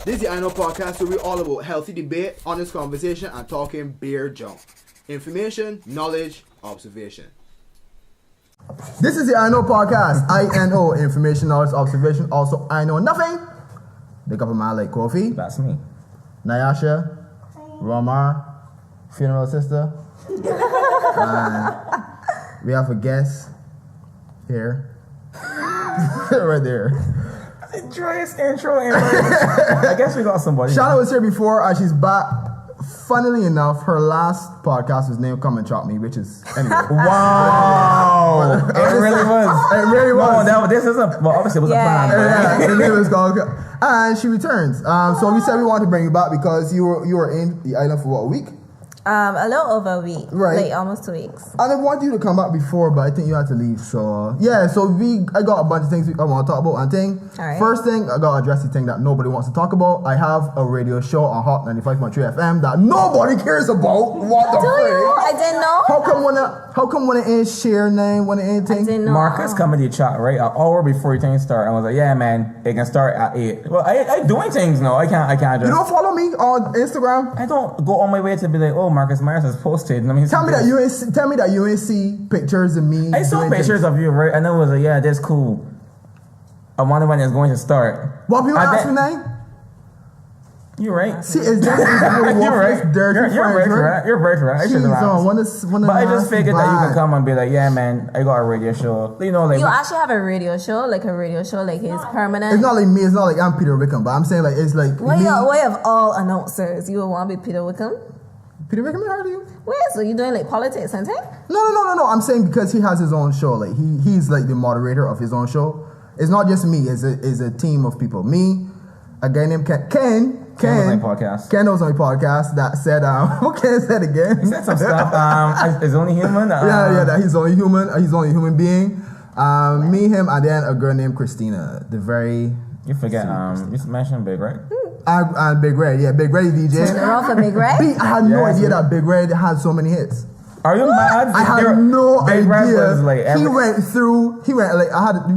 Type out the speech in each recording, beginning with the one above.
This is the INO podcast where we're all about healthy debate, honest conversation, and talking beer junk. Information, knowledge, observation. This is the INO podcast. INO, information, knowledge, observation. Also, I know nothing. The government like coffee. That's me. Nyasha, Romar, funeral sister. And we have a guest here. Right there. The driest intro ever. I guess we got somebody. Shana was here before and she's back. Funnily enough, her last podcast was named Come and Chop Me, which is anyway. Wow. It really was. It really was. No, this isn't, well, obviously it was a plan. Yeah, the name was called. And she returns. So we said we wanted to bring you back because you were in the island for what, a week? A little over a week, right? Like almost 2 weeks. And I wanted you to come back before, but I think you had to leave. So yeah, I got a bunch of things I want to talk about. And right. First thing, I got to address the thing that nobody wants to talk about. I have a radio show on Hot 95.3 FM that nobody cares about. What the frick? I didn't know. How come when it ain't share name, when it ain't thing? I didn't know. Marcus comedy chat right an hour before your thing start. I was like, yeah, man, it can start at 8. Well, I doing things now. I can't just. You don't follow me on Instagram? I don't go on my way to be like, oh, Marcus Myers has posted. Tell me that you ain't see pictures of me. I saw pictures of you, right? And I was like, yeah, that's cool. I wonder when it's going to start. What people ask me now? You're right. See, it's just you're right. Dirty you're very correct. You're very correct. I should have. But I just figured that you can come and be like, yeah, man, I got a radio show. You know, like you actually have a radio show, like it's permanent. It's not like me. It's not like I'm Peter Wickham, but I'm saying like it's like way of all announcers. You would want to be Peter Wickham. Peter Wickham, how do you? Wait, so you doing like politics and thing? No. I'm saying because he has his own show. Like he's like the moderator of his own show. It's not just me. It's a team of people. Me, a guy named Ken knows my podcast that said what Ken said again? He said some stuff. Is only human? That he's only human. He's only a human being. Me, him, and then a girl named Christina. The very you forget. You mentioned Big Red. And Big Red, yeah, Big Red DJ. For Big Red? I had no idea that Big Red had so many hits. Are you mad? I had no Big idea. Red was like we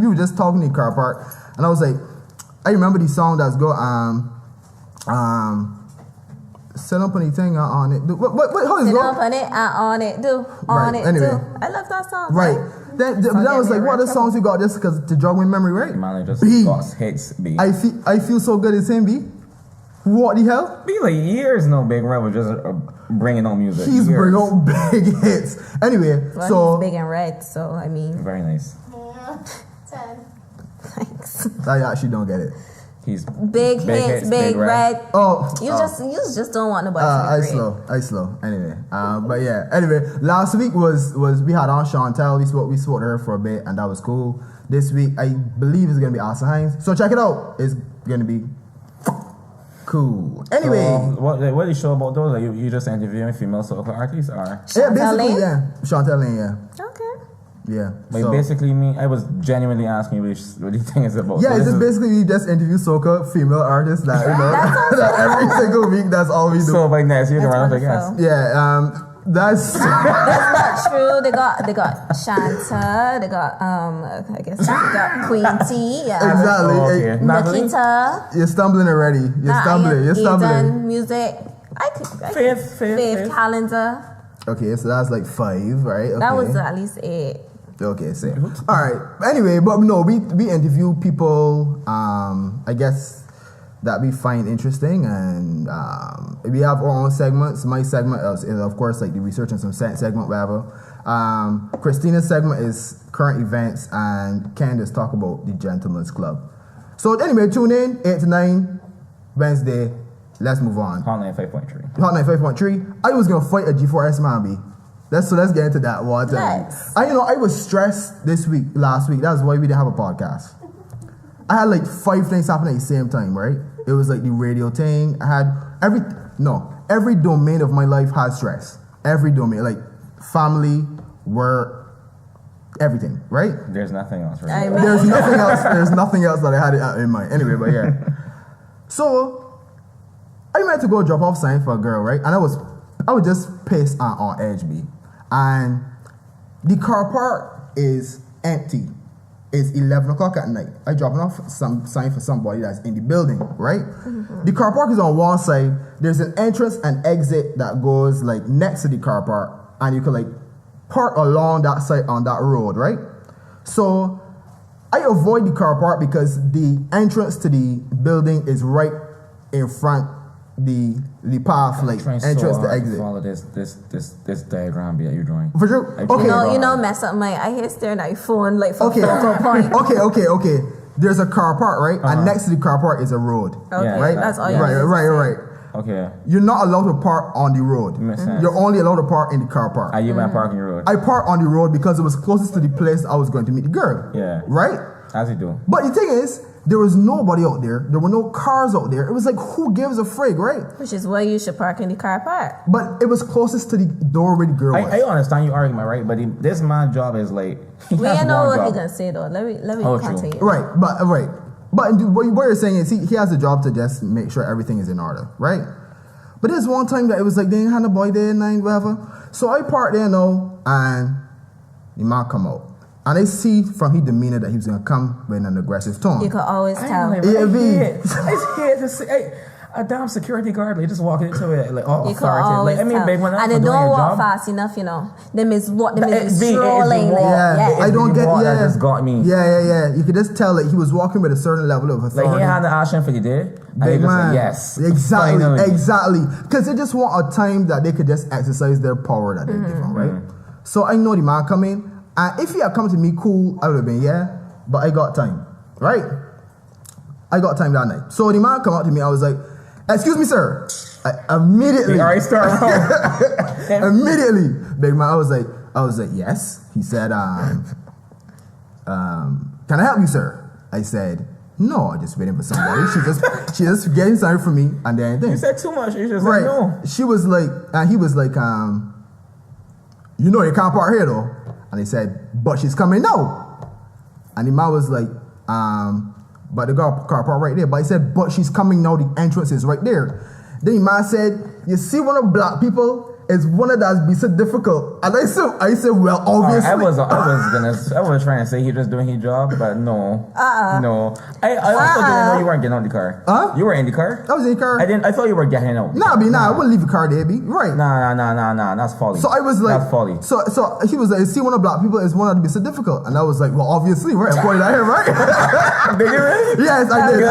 were just talking in the car park, and I was like, I remember the song that's go set up anything on it. How is it? Set up on it, on it, do on it, anyway. do. I love that song. Right. That was like, what are the songs you got just because to jog my memory, right? Man, I just got hits. B. I feel so good at saying B. What the hell? Be like years no Big Red was just bringing on music. He's bringing on big hits. Anyway, he's big and red, so I mean. Very nice. Yeah. 10. Thanks. I actually don't get it. He's big hits, big red. You just don't want nobody to be I slow. Anyway, but yeah. Anyway, last week was we had on Chantel. We spoke to her for a bit, and that was cool. This week, I believe it's gonna be Asa Hines. So check it out. It's gonna be cool. Anyway, so, what do you show about those? Like you just interviewing female soca artists, or Chantel Lane, yeah. Okay. Yeah. Like basically, I was genuinely asking you what do you think it's about? Yeah, so it's just basically we just interview soca female artists that that every single week. That's all we do. So by next year, you can run up against. Yeah. That's not true. They got Shanta. They got I guess they got Queen T. Yeah. Exactly. Okay. Nikita. You're stumbling already. You're stumbling. Eden, music. Fifth calendar. Okay, so that's like 5, right? Okay. That was at least 8. Okay, same. All right. Anyway, but no, we interview people. I guess that we find interesting, and we have our own segments. My segment is of course like the research and some segment, whatever. Christina's segment is current events, and Candace talk about the Gentleman's Club. So anyway, tune in 8 to 9 Wednesday. Let's move on. Hot 95.3. Hot 95.3. I was gonna fight a G4S man, B. Let's get into that one. Nice. I was stressed last week. That's why we didn't have a podcast. I had like 5 things happen at the same time, right? It was like the radio thing. I had every domain of my life had stress. Every domain, like family, work, everything, right? There's nothing else, right? There's nothing else. There's nothing else that I had in mind. Anyway, but yeah. So I meant to go drop off sign for a girl, right? And I was just pissed on edge, B. And the car park is empty. It's 11 o'clock at night. I dropping off some sign for somebody that's in the building, right? The car park is on one side. There's an entrance and exit that goes like next to the car park, and you can like park along that side on that road, right? So I avoid the car park because the entrance to the building is right in front the path, like entrance to exit. Follow this diagram that you're drawing. For sure. Okay. You know, mess up my. I hear staring at your phone like for focal point. Okay. There's a car park, right? And next to the car park is a road. Okay, right? That's all. Right. Okay. You're not allowed to park on the road. Makes sense. You're only allowed to park in the car park. Are you been parking your road? I parked on the road because it was closest to the place I was going to meet the girl. Yeah. Right? As you do. But the thing is, there was nobody out there. There were no cars out there. It was like, who gives a frig, right? Which is why you should park in the car park. But it was closest to the door where the girl was. I understand your argument, right? But this man's job is like... We don't know what he's going to say, though. Let me continue. Right. But what you're saying is he has a job to just make sure everything is in order, right? But there's one time that it was like, they ain't had a boy there, whatever. So I parked there now, and the man come out. And I see from his demeanor that he was going to come with an aggressive tone. You could always tell. I hate to see a damn security guard like just walking into it like all You could authority. always Like, I mean, tell. big one. And they don't walk fast enough, you know. Them is strolling. I don't get that just got me. Yeah. You could just tell that he was walking with a certain level of authority. Like he had the action for you did. Big man. Like, yes. Exactly. Because they just want a time that they could just exercise their power that they're given, right? So I know the man coming. And if he had come to me cool, I would have been, but I got time, right? I got time that night. So the man come up to me, I was like, excuse me, sir. Immediately. All right, start Immediately. Big man, I was like, yes. He said, can I help you, sir? I said, no, I'm just waiting for somebody. She just getting something for me, and then You said too much. You just right. said no. She was like, and he was like, you know you can't park here though. And he said, but she's coming now. And the man was like, but the car park right there. But he said, but she's coming now. The entrance is right there. Then the man said, you see one of black people is one of that's be so difficult. And I said, well, obviously. I was trying to say he just doing his job, but no. No. I also didn't know you weren't getting out of the car. Huh? You were in the car? I was in the car. I thought you were getting out. Nah, I wouldn't leave the car there, B. Right. Nah. That's folly. So I was like, that's folly. So he was like, see one of black people is one that be so difficult. And I was like, well, obviously, right? I pointed at him, right? Did you really? Yes, I did.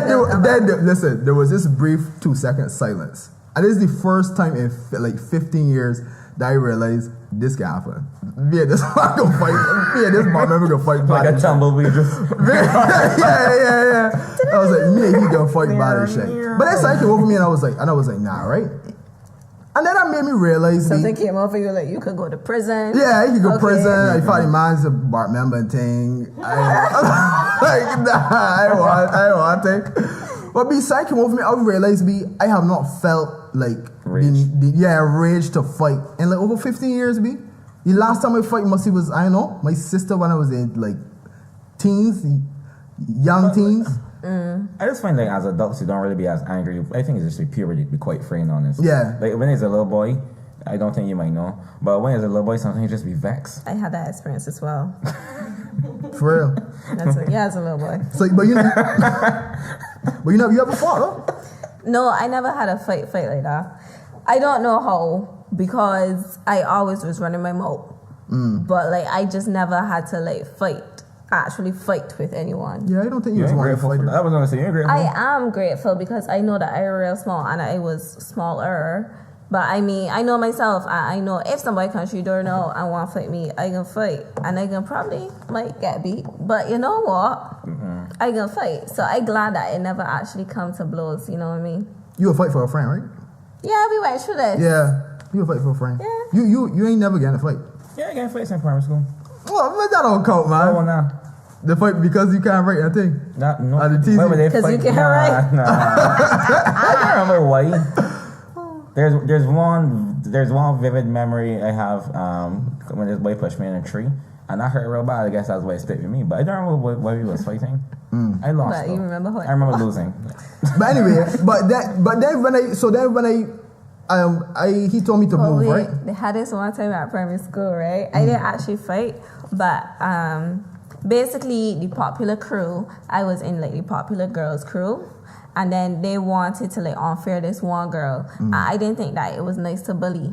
Good. Listen, there was this brief 2-second silence. And this is the first time in like 15 years that I realized this can happen. Me and this man gonna fight. Me and this man member gonna fight bad. Like a tumbleweed just... yeah. I was like, me and he gonna fight bad and shit. But then something came over me and I was like, nah, right? And then that made me realize... Something came over you like, you could go to prison. Yeah, you could go to prison. I thought the man's a bar member thing. I don't want it. But besides came over me, I realized I have not felt like rage to fight in like over 15 years. The last time I fight was INO, my sister when I was in like young teens. I just find like as adults you don't really be as angry. I think it's just like puberty, to be quite frank honest. Yeah. Like when he's a little boy, I don't think you might know, but when he's a little boy, sometimes you just be vexed. I had that experience as well. For real. As a little boy. So, but you ever fought, though? No, I never had a fight like that. I don't know how, because I always was running my mouth. But like I just never had to like actually fight with anyone. Yeah, I don't think you was one fighter. I was gonna say you're grateful. I am grateful because I know that I was real small and I was smaller. But I mean, I know myself. I know if somebody comes to your door now and want to fight me, I can fight. And I can probably might get beat. But you know what? I can fight. So I'm glad that it never actually come to blows. You know what I mean? You would fight for a friend, right? Yeah, we went through this. Yeah, you would fight for a friend. Yeah. You ain't never getting a fight. Yeah, I got fights in primary school. Well, that don't count, man. Oh, nah. The fight because you can't write that thing. No. Because you can't write. Nah. I can't remember why. There's one vivid memory I have when this boy pushed me in a tree, and I hurt real bad. I guess that's why it split with me. But I don't remember why we was fighting. I lost. But you remember what? I remember losing. But anyway, he told me to move, right? They had this one time at primary school, right? I didn't actually fight, but basically the popular crew. I was in like the popular girls crew, and then they wanted to like unfair this one girl. And I didn't think that it was nice to bully,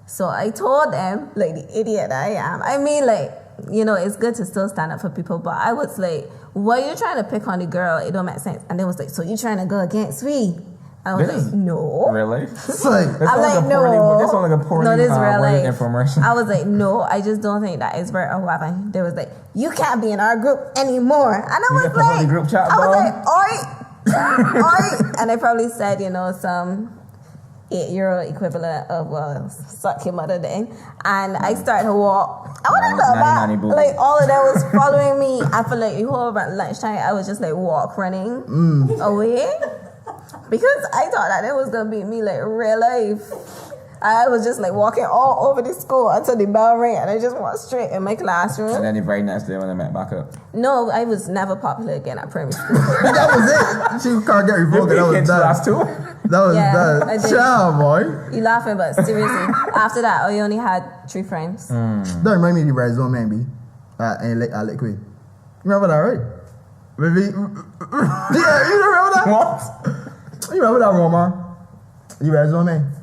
so I told them like the idiot I am. I mean, like, you know, it's good to still stand up for people, but I was like, why are you trying to pick on the girl? It don't make sense. And they was like, so you trying to go against me? I was like, no. Really? It's like, I'm like, no. This one like a poorly No, this real life. information. I was like, no, I just don't think that is right or whatever. They was like, you can't be in our group anymore. And I was like, group chat, I was like, oi, oi. And I probably said, you know, some 8-year-old equivalent of, well, suck your mother thing. And I started to walk. I wouldn't know that. Like, all of them was following me. I feel like the whole lunchtime, I was just like running away. Because I thought that it was going to beat me like real life. I was just like walking all over the school until the bell rang, and I just walked straight in my classroom. And then the very next day when I met back up. No, I was never popular again at primary school. that was it. She can't get revoked. That was class too. That was Yeah, I that. did. Ciao, boy. You laughing, but seriously, after that, I only had 3 friends. Don't remind me of the Rizzo man, B. And Liquid. You remember that, right? Maybe. Yeah, you remember that? What? You remember that, Roma? You Rizzo man.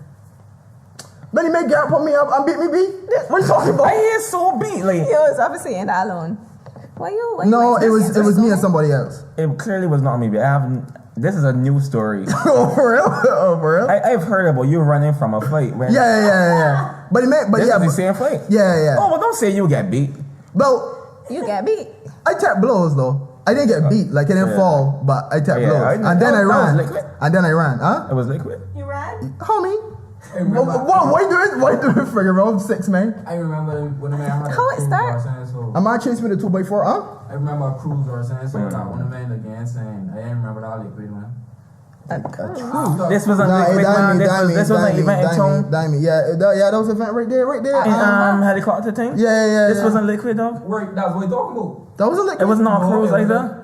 But he made Garrett put me up and beat me, B. What are you talking about? I hear so beat. Like, He was obviously in that alone. Why you? No, it was me and somebody else. it clearly was not me. But I haven't. This is a new story. Oh, for real? Oh, for real? I've heard about you running from a fight. When Yeah. But he made, but this yeah, is the same fight. yeah. Oh, well, don't say you get beat. Well, You get beat. I tapped blows though. I didn't get beat, like I didn't fall, but I tapped Yeah, blows. I know. And then I That was ran. liquid? And then I ran. Huh? It was liquid. You ran? Homie. Why do it friggin' round 6, man? I remember when the man had How it start? so Am I chasing with a 2x4, huh? I remember a cruiser saying so that one man again saying I didn't remember that liquid man. This wasn't liquid, man. This was an event in Tone. Diamond. Yeah, that was an event right there. In helicopter thing. Yeah. This wasn't liquid, though. Right, that's what we talking about. That was a liquid. It was not No, cruise it either.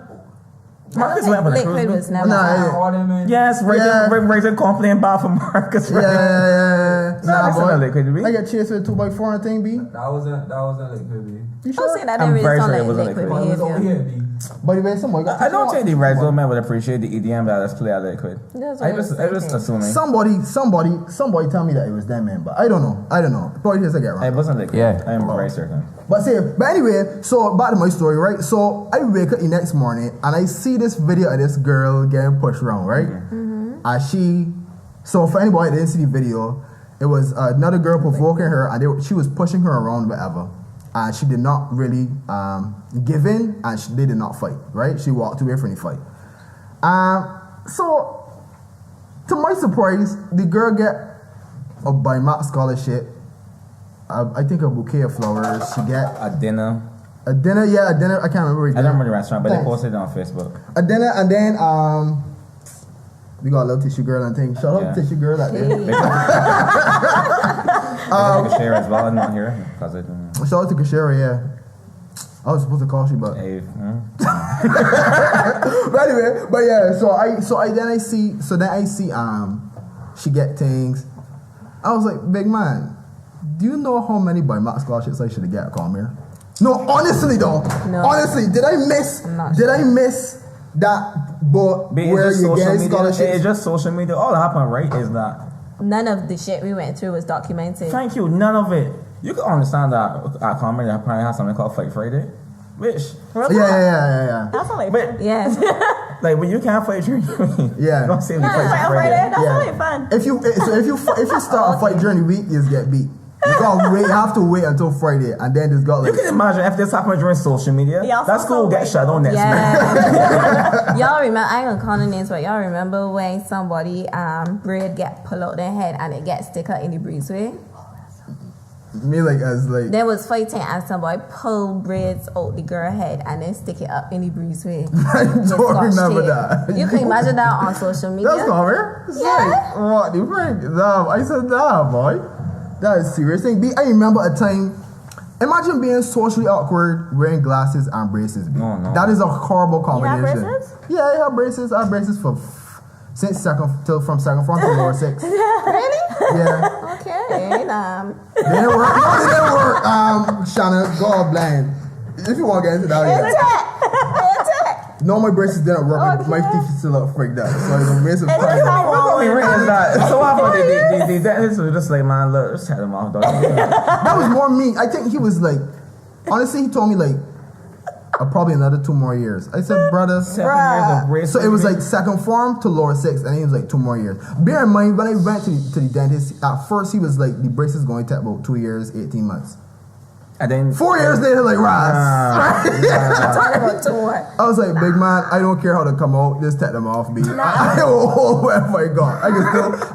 Marcus went for the Liquid cruise. was never. Nah, All them men. Yes, Raisin complained about for Marcus. Right? Yeah. Nah, That's boy. not a liquid, B. I got chased with a 2x4 and thing, B. That wasn't liquid, B. You I was sure? saying that I'm didn't very really sound sure it like wasn't liquid liquid. But it was over behavior. here, B. But anyway, somebody got I don't think the Rizzo man would appreciate the EDM that let's play at liquid. That's I what just I was assuming. Somebody tell me that it was them, man. But I don't know. Probably just I get wrong. It wasn't liquid. Yeah. I am very certain. But anyway, so back to my story, right? So I wake up the next morning and I see this video of this girl getting pushed around, right? And so for anybody that didn't see the video, it was another girl provoking her and she was pushing her around, whatever. And she did not really give in and they did not fight, right? She walked away from the fight. So, to my surprise, the girl get a BIMAC scholarship. I think a bouquet of flowers. She get A dinner. a dinner. Yeah, a dinner. I can't remember. I don't remember the restaurant, but they Thanks. posted it on Facebook. A dinner, and then we got a little tissue girl and thing. Shout out Yeah. to tissue girl out there. They share as well, not here because it. Shout out to Kashira. Yeah, I was supposed to call she, but Hey, but anyway, but yeah. Then I see she get things. I was like, big man, do you know how many BIMAC scholarships I should have got? Come here. No, honestly though. No. Honestly, did I miss? I'm not Did I miss that boat where you get scholarships? It's just social media. All that happened, right, is that. None of the shit we went through was documented. Thank you. None of it. You can understand that at Comedy that probably has something called Fight Friday. Which, Yeah. That's not like but Yeah. like when you can't fight during the week, Yeah. you don't say me Fight fight on Friday. Friday. That's Yeah. not like fun. If you start a fight during the week, you just get beat. You have to wait until Friday, and then just got You like. can imagine if this happened during social media. Yeah, That school will get shut down next week. Yeah. Y'all remember, I ain't gonna call the names, but y'all remember when somebody braid get pulled out their head and it get stick out in the breezeway? Me like as like. There was fighting and somebody pulled braids out the girl head and then stick it up in the breezeway. I With don't Scotch remember tape. that. You can imagine that on social media. That's cover. Yeah. What the frick? Nah, I said nah, boy. That is serious thing. I remember a time. Imagine being socially awkward wearing glasses and braces. B. No. That is a horrible You have combination. braces? Yeah, I have braces. I have braces from second form to lower 6. Really? Yeah. Okay. They didn't work. No, they didn't work. Shana, God blind. if you want to get into that, no, my braces didn't work. My teeth still up freaked out. So the braces. What's only written that? So what happened? The dentist was just like, man, look, let's cut them off, dog. That was more me. I think he was like, honestly, he told me like, probably another 2 more years. I said, brother, 7 years of braces. so it was like second form to lower 6, and he was like 2 more years. Bear in mind, when I went to the dentist, at first he was like, the braces going to take about 2 years, 18 months. And then 4 years later, like, Talking about 2 more. I was like, big man, I don't care how they come out, just take them off, B. I will hold wherever I go.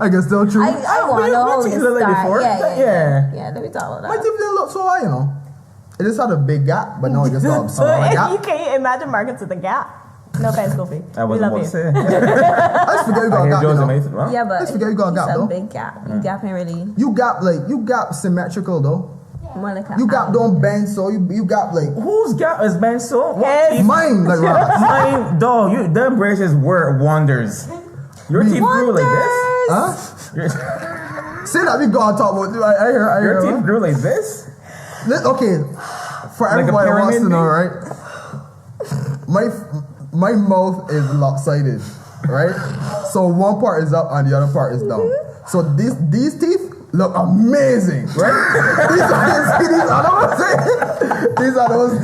I can still chew. I want to know how teeth this look like start. before? Yeah. Let me talk about My that. teeth didn't look so high, you know. It just had a big gap, but no, it just got a So small you gap. can't imagine Marcus with a gap. No offense, Goofy. I We wasn't love about to you. say. I just forget you got a gap, you know. Yeah, but Let's forget you got a gap, it's though. a big gap. You gap ain't really You gap symmetrical, though. more like a You gap don't bend, so you gap like Whose gap is been so? What His. teeth? mine, like Ross. Mine, dog. Them braces were wonders. Your teeth grew like this. Huh? Your, See that we gotta talk about. I hear. your teeth grew like this. Okay, for Like a everybody who wants to pyramid, know, right? My mouth is lopsided, right? So one part is up and the other part is down. So these teeth look amazing, right? These are those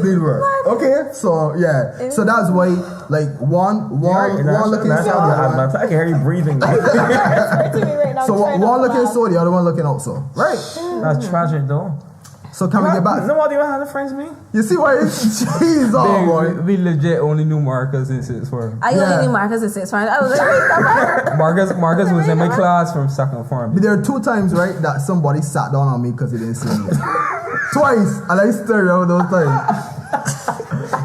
did work. Okay, so yeah, so that's why like one looking so the other one. I can hear you breathing. So one looking so the other one looking out so, right? That's tragic though. So can we get back? No one even had a friends me. You see why she's all boy. We legit only knew Marcus in 6th form. I only knew Marcus in 6th form. I was like, wait, Marcus was in my class from 2nd form. But there are 2 times, right, that somebody sat down on me because they didn't see me. Twice, and I still remember those times.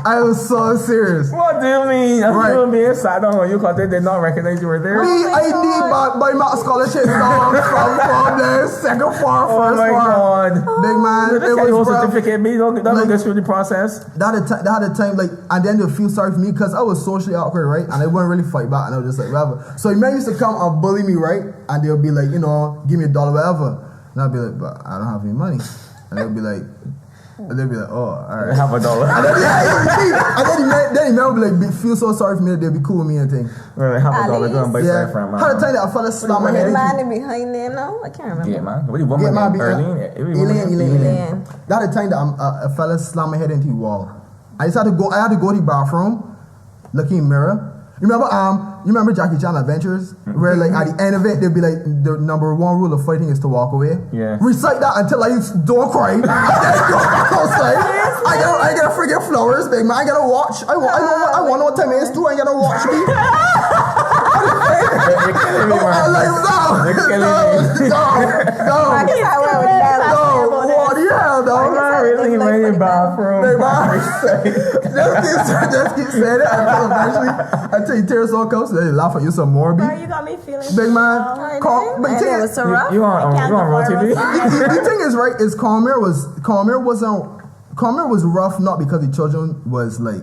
I was so serious. What do you mean? I'm Right. still being sat down on you because they did not recognize you were there. Me, I need my Mac scholarship now from the 2nd form, Oh 1st my form. god. Big man, This it guy was whole rough. certificate, me don't Like- go through the process. That had a time, like, and then they feel sorry for me because I was socially awkward, right? And I wouldn't really fight back, and I was just like, whatever. So a man used to come and bully me, right? And they'll be like, you know, give me $1, whatever. And I'll be like, but I don't have any money. And they'll be like, oh, all right. Half $1. And then the man would be like, feel so sorry for me that they'll be cool with me and thing. Really, half $1 going by Yeah. side from Had a time that a fella slammed my head into. man behind there now? I can't remember. Yeah, man. What do you want, Get my man? Early? Elaine. That had a time that a fella slammed my head into the wall. I had to go to the bathroom, looking in the mirror. You remember Jackie Chan Adventures? Where like at the end of it, they'll be like, the number 1 rule of fighting is to walk away. Yeah. Recite that until I don't cry. I go back outside. I gotta freaking flowers, big man. I gotta watch. I want to know what time it is too. I gotta watch me. You're killing me, man. You're killing me. No. What do you have, dog? I'm not really in the bathroom. Big man. Just keep saying it until you tear so close, then you laugh at you some more, B. You got me feeling Big man. And it was so rough. You on Raw TV? The thing is, right, is Cormier was rough not because the children was like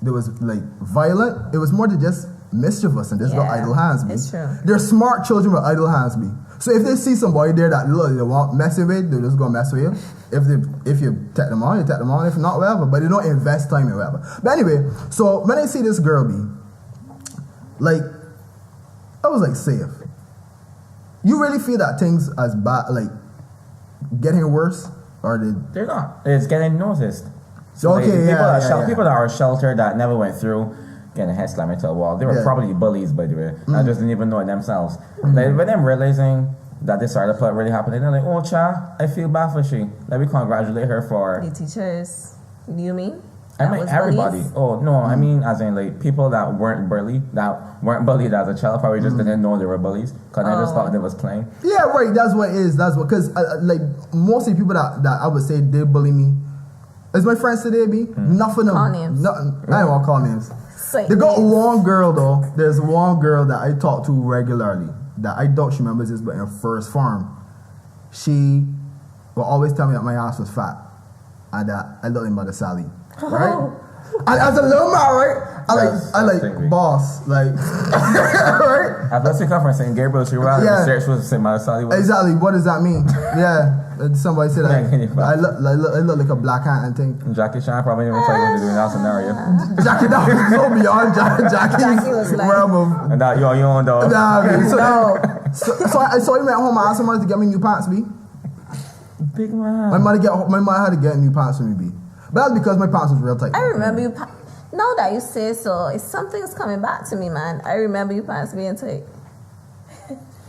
there was like violent. It was more to just mischievous and just got idle hands, B. It's true. They're smart children with idle hands, B. So if they see somebody there that look, they want mess with, they're just gonna mess with you. If you take them on, you take them on. If not, whatever. But they don't invest time in whatever. But anyway, so when I see this girl, B, like I was like, safe. You really feel that things as bad, like getting worse, or did? They're not. It's getting noticed. So, okay, People that are sheltered that never went through getting a head slammed into a wall. They were probably bullies, by the way. I just didn't even know it themselves. Like, when them realizing that this sort of plot really happening, they're like, oh, cha, I feel bad for she. Let me congratulate her for. The teachers, you mean? I mean, everybody. Bullies? Oh, no, I mean, as in, like, people that weren't bullied as a child, probably just didn't know they were bullies, because I just thought they was playing. Yeah, right, that's what it is. That's what, because, like, most of the people that I would say did bully me, is my friends today, B? Nothing of them. Call names. I don't want to call names. Say They got names. one girl, though. There's one girl that I talk to regularly, that I doubt she remembers this, but in her first farm, she will always tell me that my ass was fat, and that I looked like Mother Sally, right? As a little man, right? I like That's boss, like, right? At the conference in Gabriel, she was Yeah. research was St. Marcel. Exactly. What does that mean? Yeah. Somebody said I look like a black ant and think. Jackie Chan probably didn't even tell you what to do in that scenario. Jackie, that was so beyond Jackie's was like- realm of. And that you own dog. Nah, man. No. So I went home. I asked somebody to get me new pants, B. Big man. My mother had to get new pants for me, B. But that's because my pants was real tight. I remember you. Now that you say so, it's something's coming back to me, man. I remember you pants being tight.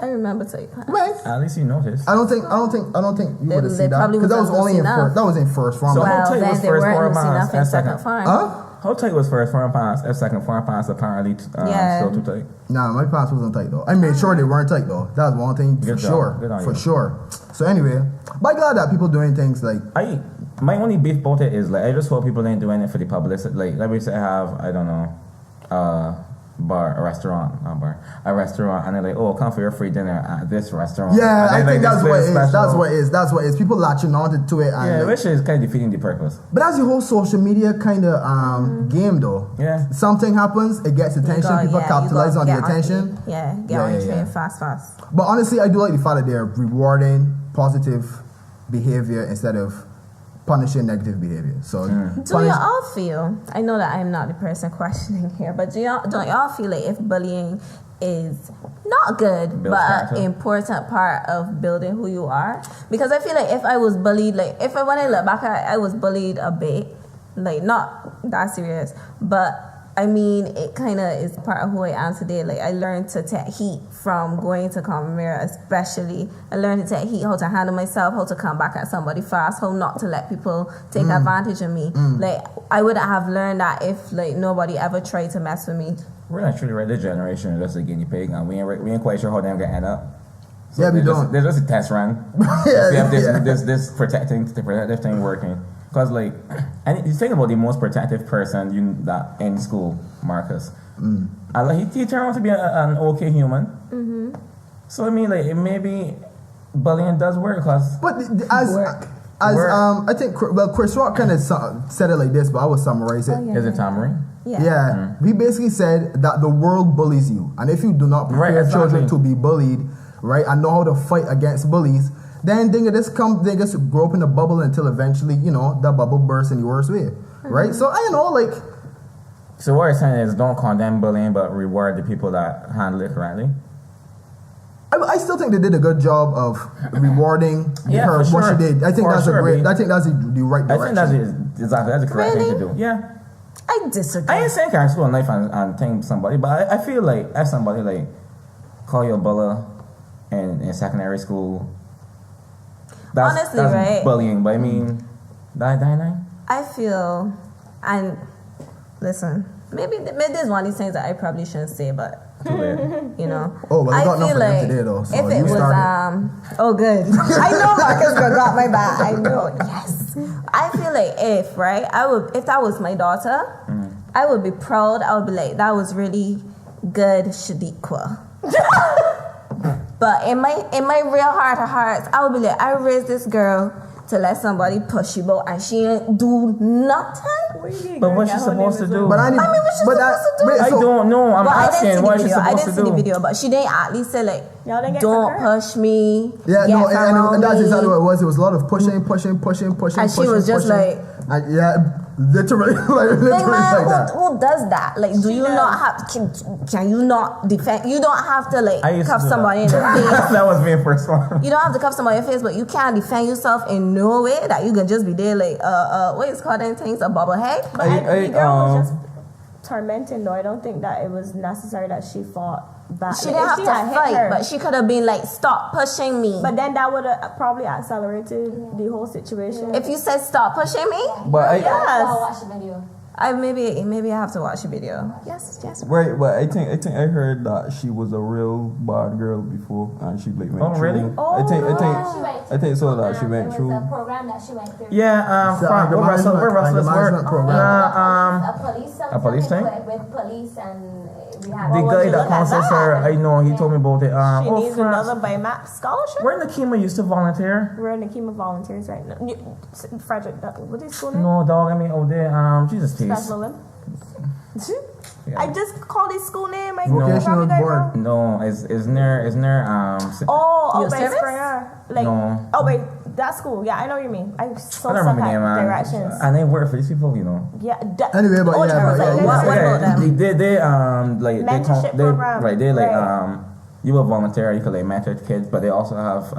I remember tight pants. Man, At least you noticed. I don't think you would have They seen that probably because that was wasn't only in enough. first. That was in first form. So- Well, tight then was they first weren't four losing miles enough in and second second. farm. Huh? How tight was first foreign pants? If second foreign pants apparently Yeah. still too tight. Nah, my pants wasn't tight though. I made sure they weren't tight though. That was one thing for Good job. sure. Good on For you. sure. So anyway, but I'm glad that people doing things like My only beef about it is like I just hope people ain't doing it for the publicity. Like let me say I have I don't know, a restaurant, and they're like, oh, come for your free dinner at this restaurant. yeah, And I then, think like, that's display what it is. special. That's what it is. People latching on to it, and Yeah, like, which is kind of defeating the purpose. but that's the whole social media kind of game though. Yeah. Something happens, it gets attention. People capitalize on the attention. Get on the train fast. But honestly, I do like the fact that they're rewarding positive behavior instead of punishing negative behavior. So Do you all feel? I know that I'm not the person questioning here, but don't y'all feel like if bullying is not good, Builds but character. an important part of building who you are? Because I feel like if I was bullied, like when I look back, I was bullied a bit, like not that serious, but I mean, it kind of is part of who I am today. Like, I learned to take heat from going to Common Mirror, especially. I learned to take heat, how to handle myself, how to come back at somebody fast, how not to let people take advantage of me. Like, I wouldn't have learned that if, like, nobody ever tried to mess with me. We're not truly right. This generation is just a guinea pig, and we ain't quite sure how they're gonna end up. So Yeah, we there's don't. Just, there's just a test run. Yeah, we have yeah. this protective thing working. Because like, and you think about the most protective person that in school, Marcus. And like he turned out to be an okay human. So I mean, like maybe bullying does work. Cause But as I think Chris Rock kind of said it like this, but I will summarize it. Oh, is it Tamarind? Yeah. He basically said that the world bullies you, and if you do not prepare Right, children exactly. to be bullied, right, and know how to fight against bullies, then they just grow up in a bubble until eventually, that bubble bursts in the worst way, right? So like, So what you're saying is don't condemn bullying, but reward the people that handle it correctly. I still think they did a good job of rewarding Yeah, her for what sure. she did. I think For that's sure, B. I think that's the right I direction. think that's the correct thing to do. Yeah. I disagree. I ain't saying can't school a knife and think somebody, but I feel like if somebody like call you a bully in secondary school, that's right? bullying. But I mean, that I feel, and listen, maybe there's one of these things that I probably shouldn't say, but too late. Oh, well, I got enough feel for them today, though. So if it you was, started. oh, good. I know Marcus got my back. I know. Yes. I feel like if that was my daughter, I would be proud. I would be like, that was really good, Shadiqua. But in my real heart of hearts, I would be like, I raised this girl to let somebody push you about, and she ain't do nothing. But what's she supposed to do? But I mean, what's she supposed to do? I don't know. I'm Well, I asking didn't see what the she's video. I supposed didn't to see the do. video, but she didn't at least say like, Y'all didn't get don't for her? push me. Yeah, get no, around and that's me. exactly what it was. It was a lot of pushing. And she was just pushing. like, And literally, literally like, man, like that. who does that? Like, do you not have? Can you not defend? You don't have to like I used to cuff do somebody in the that. face. That was me first one. You don't have to cuff somebody in the face, but you can't defend yourself in no way that you can just be there like what is called them things, a bobblehead. But the girl was just tormenting, though. I don't think that it was necessary that she fought back. She Like, didn't if have she to had hit fight, her, but she could have been like, stop pushing me. But then that would have probably accelerated the whole situation. If you said stop pushing me, But I'll watch the video. maybe I have to watch the video. Yes. right, but I think I heard that she was a real bad girl before, and she like went Oh, through. really? I think so that she went through. It was a program that she went through. Yeah, So Frank, anger we're management wrestlers. program. A police thing? with police, and we had The guy that counsels her, I know, he told me about it. She needs Frank, another BIMAP scholarship. where Nakima used to volunteer? We're in the Nakima volunteers right now. Frederick, what is school name? No, dog, I mean, oh, there, Jesus, T. Express Lillim. Yeah. I just called his school name. I Vocational probably got it board. wrong. No, it's near Oh, Your by service? Springer. Like, No. oh wait, that school. Yeah, I know what you mean. I so I don't suck remember the name, at man. directions. And they work for these people, you know. Yeah. Anyway, but yeah, but yeah, What about them? They like Mentorship they program. right. They like Right. you will volunteer. You could like mentor kids, but they also have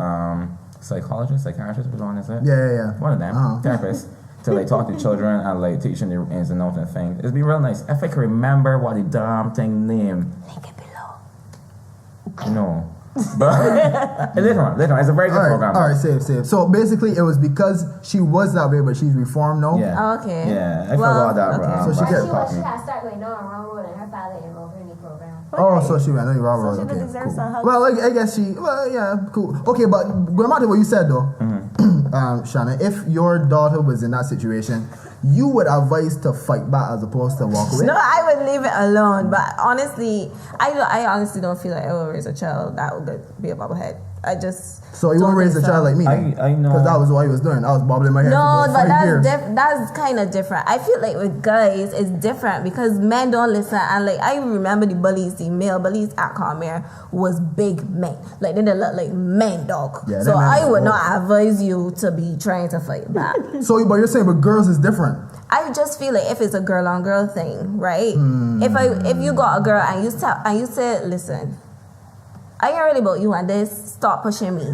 psychologists, psychiatrists. Which one is it? Yeah. One of them, therapists, to like talk to children and like teach them the ins and outs and things. It'd be real nice if I could remember what the damn thing name. Link it below. No, but later on, it's a very good program. All right, save. So basically, it was because she was that way, but she's reformed now. Yeah. Oh, okay. Yeah, I Well, forgot that. okay. So she When get- she was, she had started going down a wrong road and her father enrolled her in the program. Oh, so she went. No, you're So right. she Okay, deserves cool. some help. Well, I guess she. Well, yeah, cool. Okay, but going back to what you said though, Shana, if your daughter was in that situation, you would advise to fight back as opposed to walk away. No, I would leave it alone. But honestly, I honestly don't feel like I will raise a child that would be a bobblehead. I just So you don't won't raise a think so. child like me? I know. Because that was what he was doing. I was bobbling my head No, for but 5 years. that's kind of different. I feel like with guys, it's different because men don't listen. And like I remember the male bullies at Carmere was big men. Like they didn't look like men, dog. Yeah, so them men I would were- not advise you to be trying to fight back. So, but you're saying, but girls is different. I just feel like if it's a girl on girl thing, right? If you got a girl and you say, listen, I ain't really about you and this, stop pushing me.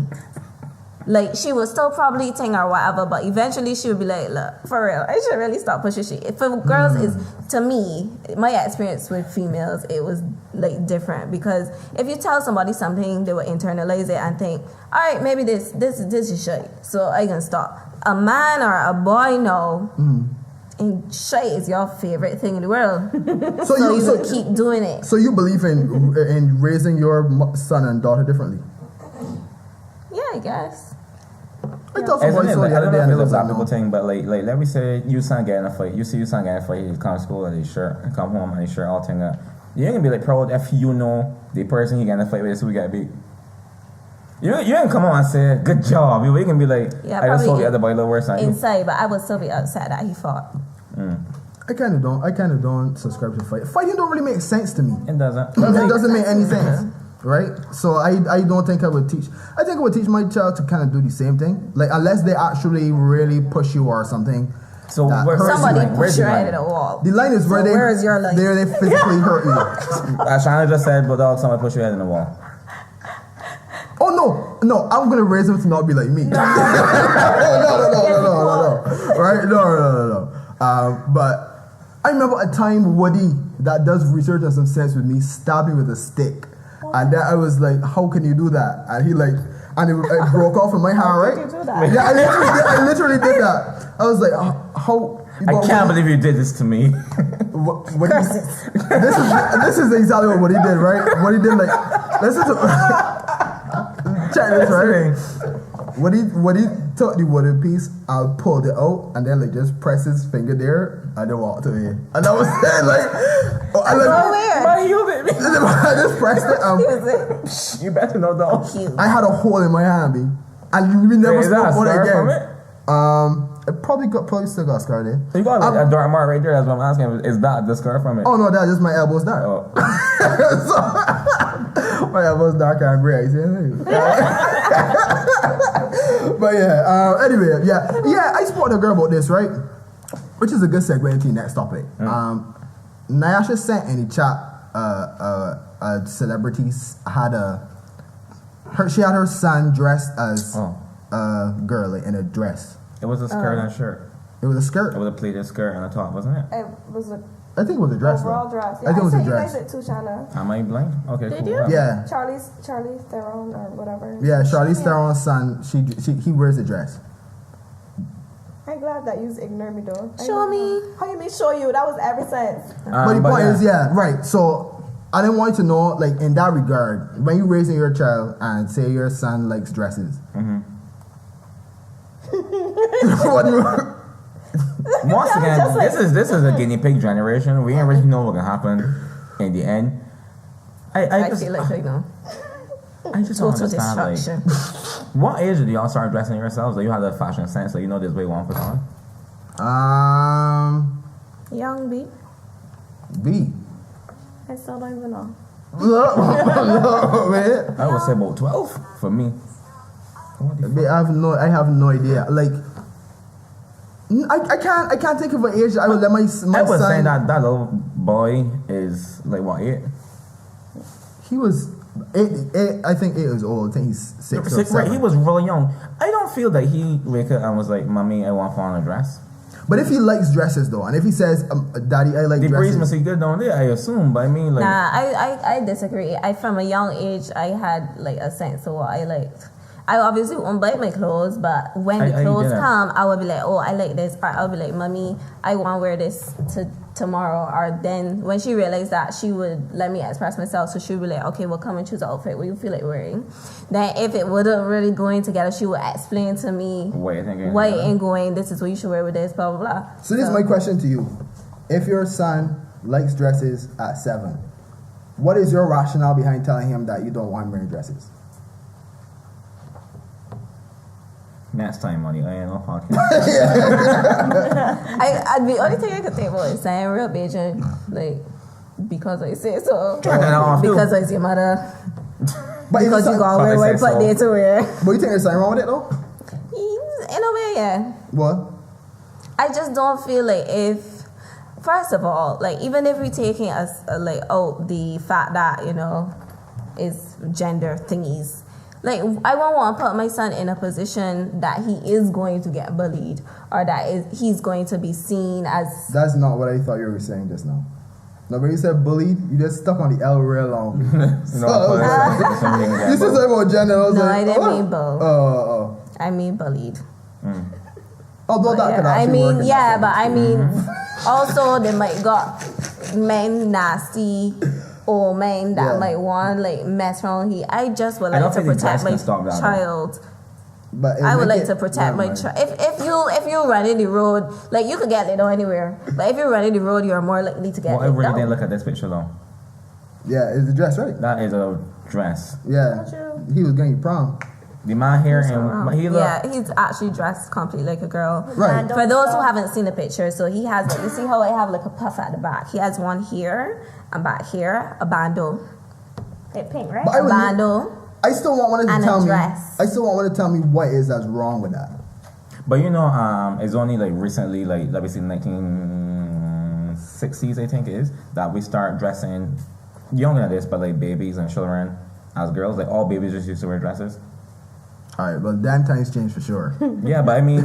Like she would still probably think or whatever, but eventually she would be like, look, for real, I should really stop pushing shit. For girls is to me, my experience with females, it was like different because if you tell somebody something, they will internalize it and think, all right, maybe this is shit, so I can stop. A man or a boy no. And shit is your favorite thing in the world. So you would keep doing it. So you believe in raising your son and daughter differently? Yeah, I guess. I thought Isn't somebody it saw like, the I other don't day know and if it it's was a like, typical no. thing, but like let me say you son getting in a fight, you see your son getting in a fight, he come to school and his shirt, and come home and his shirt all thing up. You ain't gonna be like proud if you know the person he getting in a fight with is who he got beat. You ain't come on and say good job. You can be like, Yeah, I just probably told the other boy a little worse than you. inside, but I would still be upset that he fought. I kind of don't subscribe to fight. Fighting don't really make sense to me. It doesn't. It doesn't make any sense, right? So I don't think I would teach. I think I would teach my child to kind of do the same thing, like unless they actually really push you or something. So that where's hurts Somebody you. Where's push your the head line? at a wall. The line is where So they where is your line? they physically hurt you. Shana just said, but dog, somebody push your head in the wall. Oh no, I'm gonna raise him to not be like me. No. Right? No. But I remember a time Woody that does research and some sense with me stabbed me with a stick, and then I was like, "How can you do that?" And he like, and it broke off in my hand, right? Did you do that? Yeah, I literally did that. I was like, "How?" I can't believe you did this to me. What this is exactly what he did, right? What he did, like, listen to check this, right? What he took the wooden piece, I pulled it out, and then like just press his finger there, and then walked away. And I was saying like, I My heel hit me. I just pressed it. You better know dog. I had a hole in my hand, B, and we never Is that a spoke about it scar from again. it? It probably still got a scar there. You got like a dark mark right there. That's what I'm asking. Is that the scar from it? Oh no, that's just my elbows dark. Oh. So, my elbows dark and gray. You see? But yeah, anyway, yeah. I spoke to a girl about this, right? Which is a good segue into the next topic. Nyasha sent in the chat a celebrity she had her son dressed as a girl like, in a dress. It was a skirt and shirt. It was a skirt. It was a pleated skirt and a top, wasn't it? It was a I think it was a dress. overall though. dress. I think it was a sent dress. you guys it too, Shana. Am I blind? Okay, Did cool. you? Yeah. Charlie Theron or whatever. Yeah, Charlize Theron's son. He wears a dress. I'm glad that you ignored me though. Show me. How you mean show you? That was ever since. But the point is, right. So I didn't want you to know, like in that regard, when you're raising your child and say your son likes dresses. What do you? Once again, this is a guinea pig generation. We ain't really know what's gonna happen in the end. I feel like I know. I just don't Total understand. Like, destruction. what age do y'all start dressing yourselves? Like you have the fashion sense, like you know this way one put on. Young B. B. I still don't even know. No, man. I would say about 12 for me. I have no idea. Like, I can't think of an age I would let my I was son. saying that little boy is like what, 8? He was 8. I think 8 years old. I think he's 6 or 7. Right, he was really young. I don't feel that he wake up and was like, "Mommy, I want to put on a dress." But if he likes dresses though, and if he says, "Daddy, I like The breeze dresses," must be good down there, I assume. But I mean, like, Nah, I disagree. From a young age, I had like a sense of what I liked. I obviously won't buy my clothes, but when the clothes come, I will be like, oh, I like this. Or I'll be like, Mommy, I want to wear this tomorrow. Or then when she realized that, she would let me express myself. So she would be like, okay, well, come and choose an outfit what you feel like wearing. Then if it wouldn't really going together, she would explain to me why it ain't going. This is what you should wear with this, blah, blah, blah. So this is my question to you. If your son likes dresses at 7, what is your rationale behind telling him that you don't want him wearing dresses? next time on the INO podcast. The only thing I could think about is saying real Beijing, like, because I say so. Because I your mother. But because you got wear white put there to wear. But you think there's something wrong with it though? In a way, yeah. What? I just don't feel like first of all, like even if we're taking us like the fact that, you know, is gender thingies. Like, I won't want to put my son in a position that he is going to get bullied or that he's going to be seen as... That's not what I thought you were saying just now. No, when you said bullied, you just stuck on the L real long. You said something about gender. I didn't mean both. I mean bullied. Although that could actually work. I mean, also they might got men nasty... or men that might want like mess around here. I just would like to protect my child. But I would like to protect my child. If you run in the road, like you could get laid down anywhere. But if you run in the road, you're more likely to get laid down. I really didn't look at this picture though. Yeah, it's a dress, right? That is a dress. Yeah, he was going prom. The man here and he's actually dressed completely like a girl. Right. For those who haven't seen the picture, so he has like, you see how I have like a puff at the back. He has one here and back here, a bando. It's pink, right? A bando. I still want one to tell me. Dress. I still want one to tell me what is that's wrong with that. But you know, it's only like recently, like let me see, 1960s, I think it is, that we start dressing younger than this, but like babies and children as girls. Like all babies just used to wear dresses. All right, well, damn times changed for sure. Yeah, but I mean,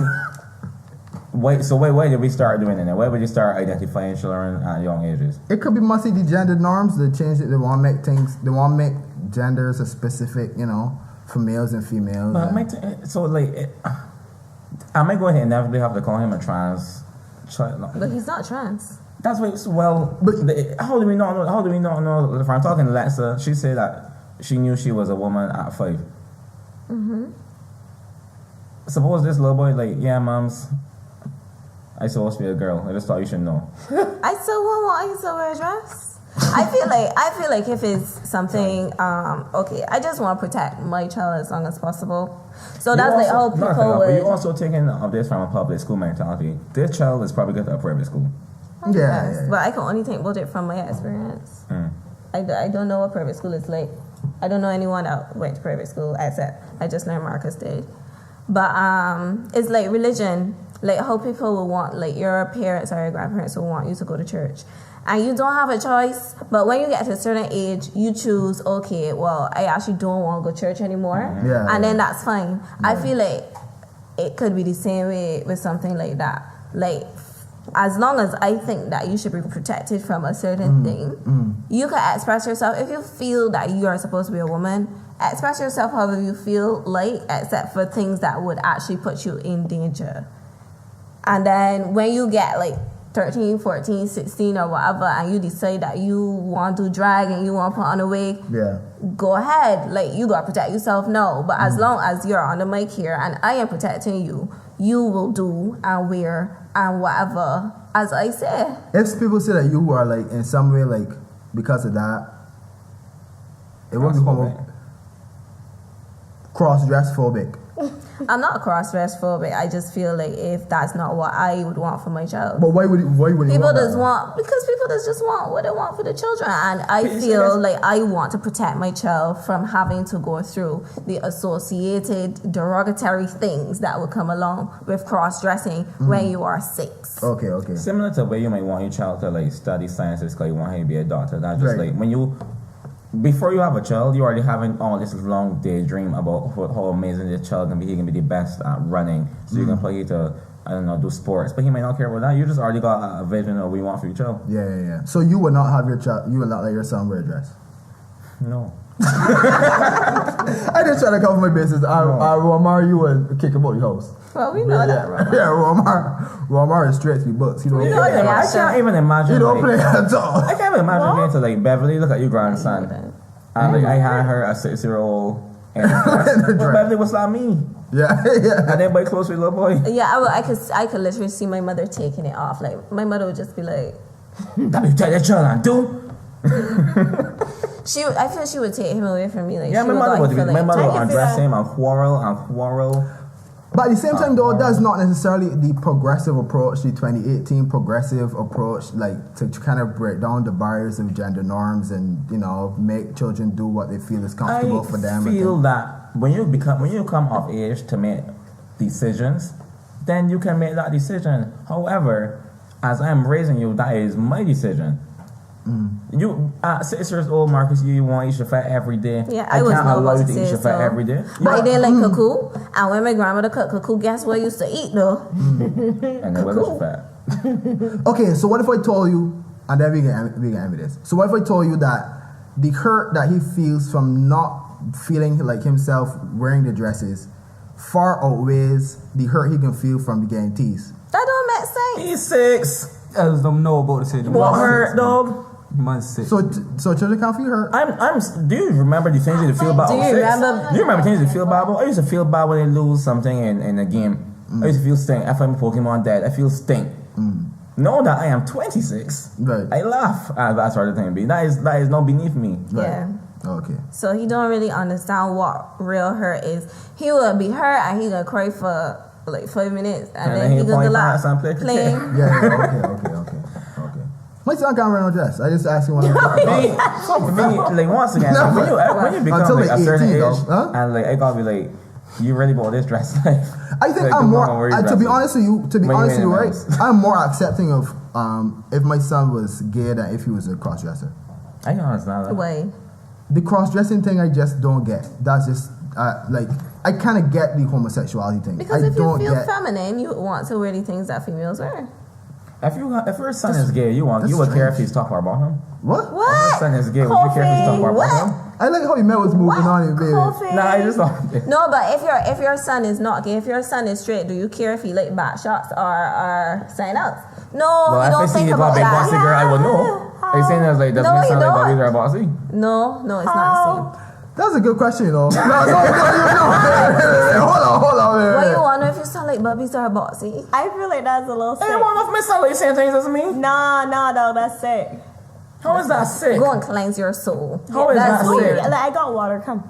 why did we start doing it? Why would you start identifying children at young ages? It could be mostly the gender norms. They change it. They want to make things. They want to make genders a specific, you know, for males and females. But am I going to inevitably have to call him a trans child? No. But he's not trans. That's why. How do we not know? How do we not know? If I'm talking to Lexa, she said that she knew she was a woman at 5. Mm-hmm. Suppose this little boy like, yeah, moms, I supposed to be a girl. I just thought you should know. I still want to wear a dress. I feel like if it's something, okay, I just want to protect my child as long as possible. So that's like how people would. But you're also taking of this from a public school mentality. This child is probably going to a private school. Yeah. But I can only think about it from my experience. I don't know what private school is like. I don't know anyone that went to private school except I just learned Marcus did. But it's like religion, like how people will want, like your parents or your grandparents will want you to go to church. And you don't have a choice, but when you get to a certain age, you choose, okay, well, I actually don't want to go to church anymore. Yeah. And then that's fine. I feel like it could be the same way with something like that. Like, as long as I think that you should be protected from a certain thing, you can express yourself. If you feel that you are supposed to be a woman, express yourself however you feel like, except for things that would actually put you in danger. And then when you get like 13, 14, 16 or whatever, and you decide that you want to drag and you want to put on a wig, go ahead. Like, you got to protect yourself now. But as long as you're on the mic here and I am protecting you, you will do and wear and whatever, as I say. If people say that you are like in some way like because of that, it won't become cross-dress phobic. I'm not cross-dress phobic. I just feel like if that's not what I would want for my child. But why would you People want just that? want, because people just want what they want for the children, and I feel like I want to protect my child from having to go through the associated derogatory things that would come along with cross-dressing when you are 6. Okay. Similar to the way you might want your child to like study sciences because you want him to be a doctor. That's just Right. like when you, before you have a child, you already having all this long daydream about how amazing this child can be. He can be the best at running, so you can put him to, I don't know, do sports. But he might not care about that. You just already got a vision of what you want for your child. Yeah. So you would not have your child. You would not let your son wear a dress. No. I just try to cover my bases. Romar, you would kick him out the house. Well, we know that, right? Yeah, Romar is straight to the books. You know, We know that. I can't even imagine. you don't like, play at all. I can't even imagine going to like Beverly. Look at your grandson. And like I had her a 6-year-old. And well, Beverly, what's that mean? Yeah. And everybody close with little boy. Yeah, I could literally see my mother taking it off. Like my mother would just be like, That be take that child on, dude. I feel she would take him away from me. Like Yeah, she my mother would. feel My like, mother would I can feel undress that. him and quarrel. But at the same time, though, that's not necessarily the progressive approach, the 2018 progressive approach, like to kind of break down the barriers of gender norms and, you know, make children do what they feel is comfortable for them. I feel that when you come of age to make decisions, then you can make that decision. However, as I'm raising you, that is my decision. You at 6 years old, Marcus, you want to eat your fat every day. Yeah, I I was can't not allow about you to to eat say your fat so. every day. But I did like cuckoo, and when my grandmother cooked cuckoo, guess what I used to eat though? And then whether you're fat. Okay, so what if I told you, and then we can end with this. So what if I told you that the hurt that he feels from not feeling like himself wearing the dresses far outweighs the hurt he can feel from getting teased? That don't make sense. He's 6. I just don't know about the situation. What hurt, dog? Man's 6. So children can't feel hurt. Do you remember the things you feel bad? Do you at 6? remember- Do you remember things you feel bad about? I used to feel bad when they lose something in a game. I used to feel stink. If I'm Pokemon dead, I feel stink. Know that I am 26. Right. I laugh at that sort of thing. That is not beneath me. Yeah. Okay. So he don't really understand what real hurt is. He will be hurt and he gonna cry for like 5 minutes, and then he he'll gonna point laugh out and play playing. Okay. My son can't wear no dress. I just asked him what Like once again, No, when you become until like a like certain 18 age, though, huh? and like I gotta be like, you really bought this dress? I think Like, I'm the more. moment where you To be dress honest with you, When you're in right? the house. I'm more accepting of if my son was gay than if he was a cross dresser. I can understand that. Way. The cross dressing thing, I just don't get. That's just like I kind of get the homosexuality thing. Because I if you don't feel get. feminine, you want to wear the things that females wear. If your son is gay, you would care if he's top or bottom. What? If your What? son is gay, would you care if he's top or What? bottom? I like how your man was moving on in baby. Coffee. Nah, I just don't. No, but if your son is not gay, if your son is straight, do you care if he like back shots or sign outs? No, Well, you if I don't see think he's about a big bossy that. girl, I would know. Are you saying that's like does No, my you son like don't. bobbies are bossy? No, it's not the same. That's a good question, you know. No. Hold on. Why you wonder if your son like bubbies or boxy? I feel like that's a little sick. I don't want if my son like saying things as me. Nah, dog, that's sick. How is that sick? Go and cleanse your soul. How is That's that weird. sick? Like, I got water, come.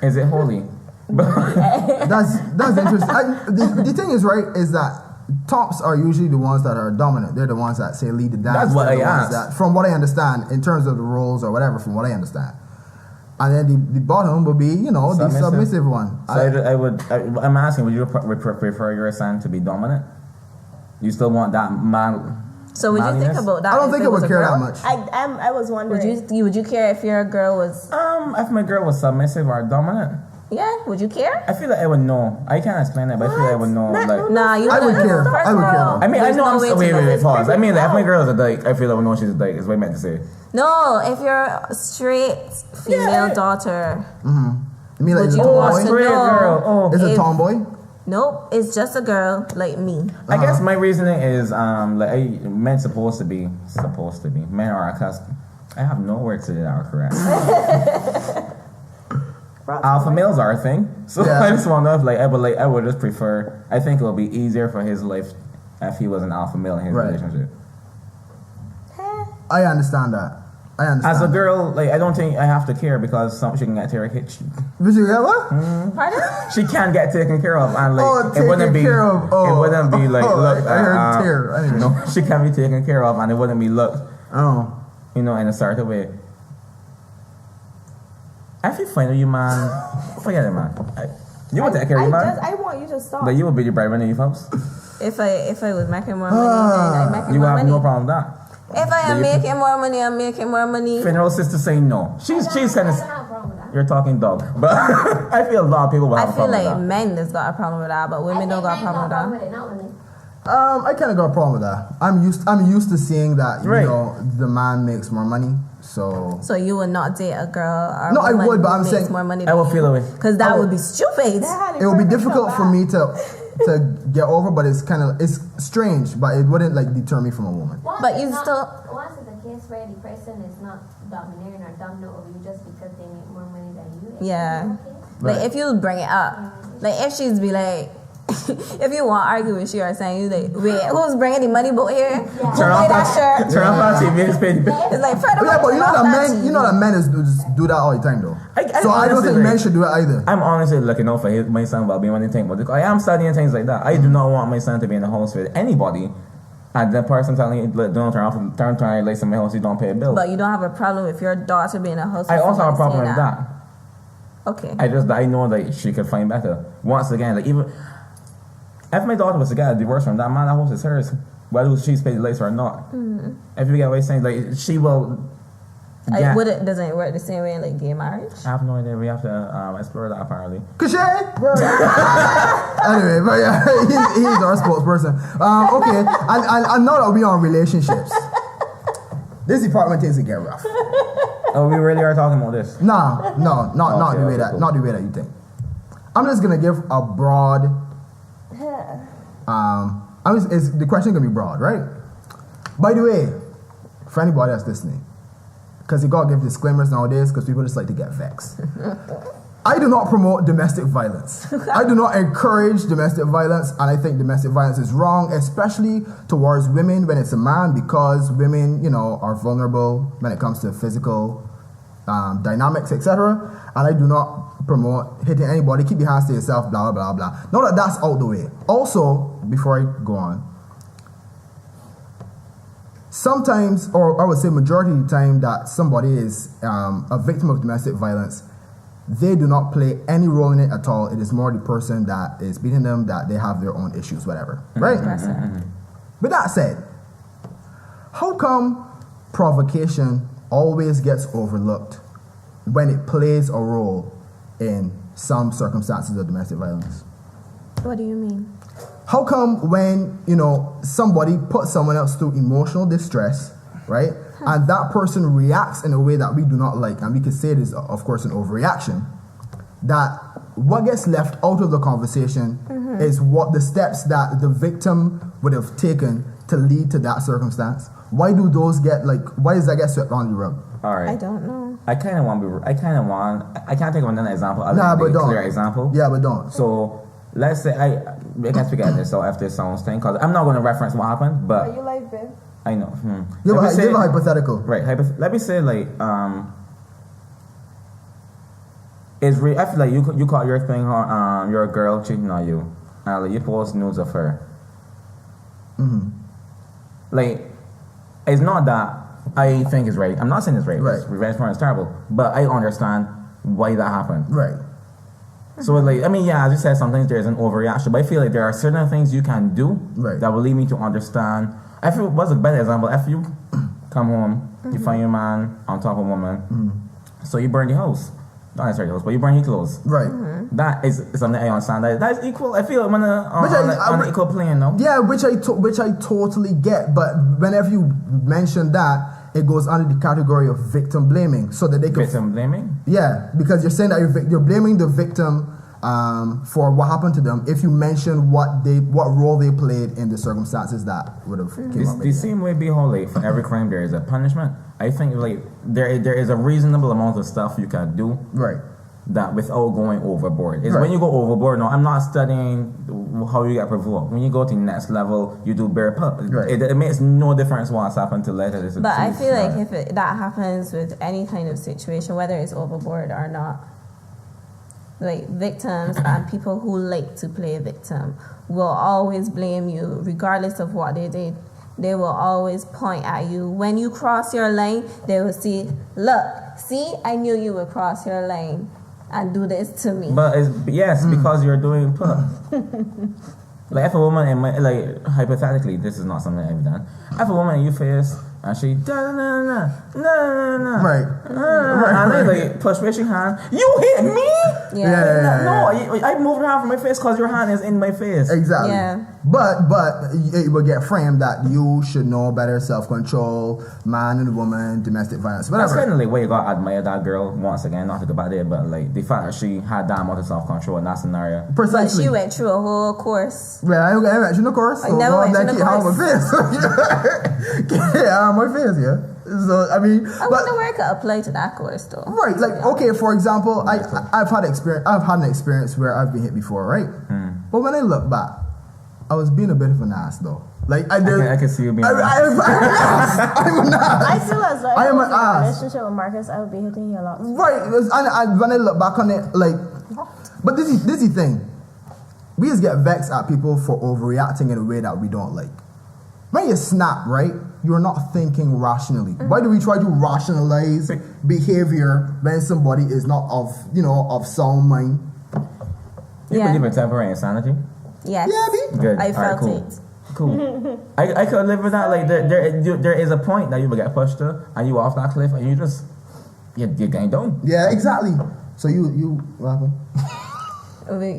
Is it holy? That's interesting. The thing is, right, is that tops are usually the ones that are dominant. They're the ones that say lead the dance. That's what They're the I ones asked. that, from what I understand, in terms of the roles or whatever, from what I understand. And then the bottom would be, you know, the submissive one. So I'm asking, would you prefer your son to be dominant? You still want that man? So would you think manliness? about that? I don't if think it I was would a care girl? that much. I was wondering. Would you care if your girl was? If my girl was submissive or dominant, Yeah, would you care? I feel like I would know. I can't explain it, but I feel like I would know. Like, Nah, you. I would don't- care. First I would of care, all, though. I mean, I there's know. no way to Wait, know. pause. I mean, like, if my girl is a dyke, I feel like I would know she's a dyke. Is what I meant to say. No, if you're a straight female Yeah. daughter, You mean like Would it's a you tomboy? want to Straight know? girl. Oh. Is it a if- tomboy? nope, it's just a girl like me. I guess my reasoning is like men supposed to be men are accustomed. I have no words that are correct. Alpha males are a thing, so Yeah. I just want to know if I would just prefer. I think it would be easier for his life if he was an alpha male in his Right. relationship. I understand that. I understand. As a girl, like I don't think I have to care because she can get taken. Did you get what? Pardon? She can get taken care of, and like Oh, it wouldn't be. care of. Oh. It wouldn't be like look. I heard tear. Anyway. No, she can be taken care of, and it wouldn't be looked. Oh. You know, in a certain way. If you find you man, forget it, man. You want to take care of you, man. I want you to stop. But you would be the breadwinner in your house. If I was making more money, then I'm making You more have money. no problem with that. If I am making more money, I'm making more money. Funeral sister saying no. She's kind I of. don't have a problem with that. You're talking dog, but I feel a lot of people will have I a feel problem like with that. men has got a problem with that, but women don't got a problem with that. with it, not women. I kind of got a problem with that. I'm used to seeing that Right. you know the man makes more money. So So you would not date a girl or No, I woman would, but who I'm makes saying- more money I will than feel you. away. Because that would be stupid. it would be difficult for me to get over, but it's strange, but it wouldn't like deter me from a woman. But you still- Once it's a case where the person is not domineering or dominant over you just because they make more money than you. Yeah. Okay. Like if you bring it up, like if she's be like, if you want to argue with she or saying you like, wait, who's bringing the money boat here? Who Turn made off that shirt? Turn off that TV. It's paid. It's like further Yeah, but you know that men, TV. you know that men do that all the time though. I So I don't honestly, think men like- should do it either. I'm honestly looking out for my son well-being when they think about it. I am studying things like that. I do not want my son to be in the house with anybody, and the person telling you, "Look, don't turn your lights in my house. You don't pay a bill." But you don't have a problem with your daughter being a house. I also have a problem saying with that. Okay. I know that she could find better. Once again, like even if my daughter was to get a divorce from that man, that house is hers, whether she's paid the lights or not. If you get what I'm saying, like she will. Yeah. Doesn't it work the same way in like gay marriage? I have no idea. We have to explore that apparently. Cliche, bro. Anyway, but yeah, he's our spokesperson. Okay, and now that we on relationships, this department things to get rough. Oh, we really are talking about this. Not Okay, the way okay, that cool. not the way that you think. I'm just gonna give a broad. The question gonna be broad, right? By the way, for anybody that's listening, because you gotta give disclaimers nowadays, because people just like to get vexed. I do not promote domestic violence. I do not encourage domestic violence, and I think domestic violence is wrong, especially towards women when it's a man, because women, you know, are vulnerable when it comes to physical dynamics, etc. And I do not promote hitting anybody. Keep your hands to yourself. Blah blah blah blah. Now that that's out the way. Also, before I go on, sometimes, or I would say majority of the time, that somebody is a victim of domestic violence, they do not play any role in it at all. It is more the person that is beating them that they have their own issues, whatever. Right? With that said, how come provocation always gets overlooked when it plays a role in some circumstances of domestic violence? What do you mean? How come when, you know, somebody puts someone else through emotional distress, right, and that person reacts in a way that we do not like, and we can say it is, of course, an overreaction, that what gets left out of the conversation is what the steps that the victim would have taken to lead to that circumstance? Why do those get, like, why does that get swept on the rug? All right. I don't know. I can't think of another example other Nah, than but the don't. clear example. Yeah, but don't. So let's say I can speak at this, so after this sounds thing, because I'm not going to reference what happened, Are but you like this? I know. Give Let me a say- hypothetical. Right. Let me say like I feel like you caught your thing on your girl cheating on you, and like you post nudes of her. Like, it's not that I think it's right. I'm not saying it's right. Right. Revenge porn is terrible, but I understand why that happened. Right. So like, I mean, yeah, as you said, sometimes there's an overreaction, but I feel like there are certain things you can do Right. that will lead me to understand. I feel what's a better example? If you come home, you find your man on top of a woman, so you burn your house. Not necessarily your house, but you burn your clothes. Right. That is something I understand. That's equal. I feel on an equal plane, no? Yeah, which I totally get. But whenever you mention that, it goes under the category of victim blaming, so that they can. Victim blaming. Yeah, because you're saying that you're blaming the victim for what happened to them. If you mention what role they played in the circumstances that would have came up. The same way be how like for every crime there is a punishment. I think like there is a reasonable amount of stuff you can do. Right. that without going overboard. It's Right. when you go overboard. No, I'm not studying how you get provoked. When you go to the next level, you do bare pub. Right. It makes no difference what's happened to later. But I feel like if that happens with any kind of situation, whether it's overboard or not, like victims and people who like to play victim will always blame you regardless of what they did. They will always point at you. When you cross your line, they will see, look, see, I knew you would cross your line and do this to me. But because you're doing pub. Like if a woman in my, like hypothetically, this is not something I've done. If a woman in your face and she no, Right. and I like push your hand, you hit me. Yeah. No, I moved her hand from my face because your hand is in my face. Exactly. Yeah. But it will get framed that you should know better, self-control, man and woman, domestic violence, That's whatever. kind of like where you gotta admire that girl once again, not to go back there, but like the fact that she had that amount of self-control in that scenario. But Precisely. she went through a whole course. Well, I went to the course. I never went to the keep hand on my course. face. Yeah, on my face, yeah. So I mean, I wonder where I could apply to that course though. right, like okay, for example, I've had an experience where I've been hit before, right? But when I look back, I was being a bit of an ass though. Like I can see you being an I'm an ass. I'm an ass. I feel as though if I I am was an in a ass. relationship with Marcus, I would be hitting you a lot. Right, and when I look back on it, like, but this is the thing. We just get vexed at people for overreacting in a way that we don't like. When you snap, right, you're not thinking rationally. Why do we try to rationalize behavior when somebody is not of sound mind? You Yeah. believe in temporary insanity? Yes. Yeah, B. Good. I All right, felt cool. it. Cool. I could live with that. Like there is a point that you will get pushed to, and you off that cliff, and you're going down. Yeah, exactly. So you what happened?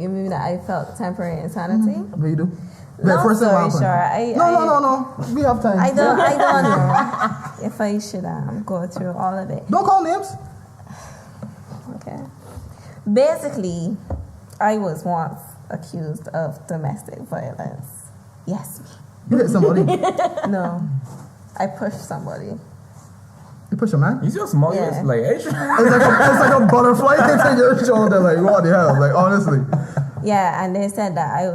You mean that I felt temporary insanity? What you do? Long First thing what story happened? short, No. We have time. I don't know if I should go through all of it. Don't call names. Okay. Basically, I was once accused of domestic violence. Yes, You hit somebody. no, I pushed somebody. You push a man. You so small, Yeah. you're just like, hey, It's like a butterfly hitting your shoulder. Like what the hell? Like honestly. Yeah, and they said that I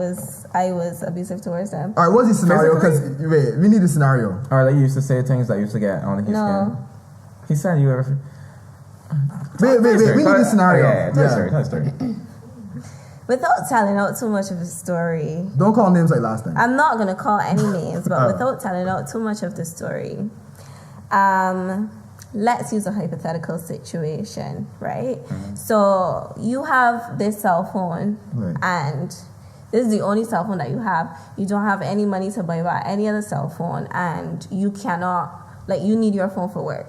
was abusive towards them. All right, what's the scenario? Because wait, we need a scenario. or like you used to say things that used to get on his No. skin. He said you ever. Wait. We need a scenario. Yeah, tell the story. Without telling out too much of the story, Don't call names like last time. I'm not gonna call any names, but without telling out too much of the story, let's use a hypothetical situation, right? So you have this cell phone, Right. and this is the only cell phone that you have. You don't have any money to buy back any other cell phone, and you cannot, like, you need your phone for work.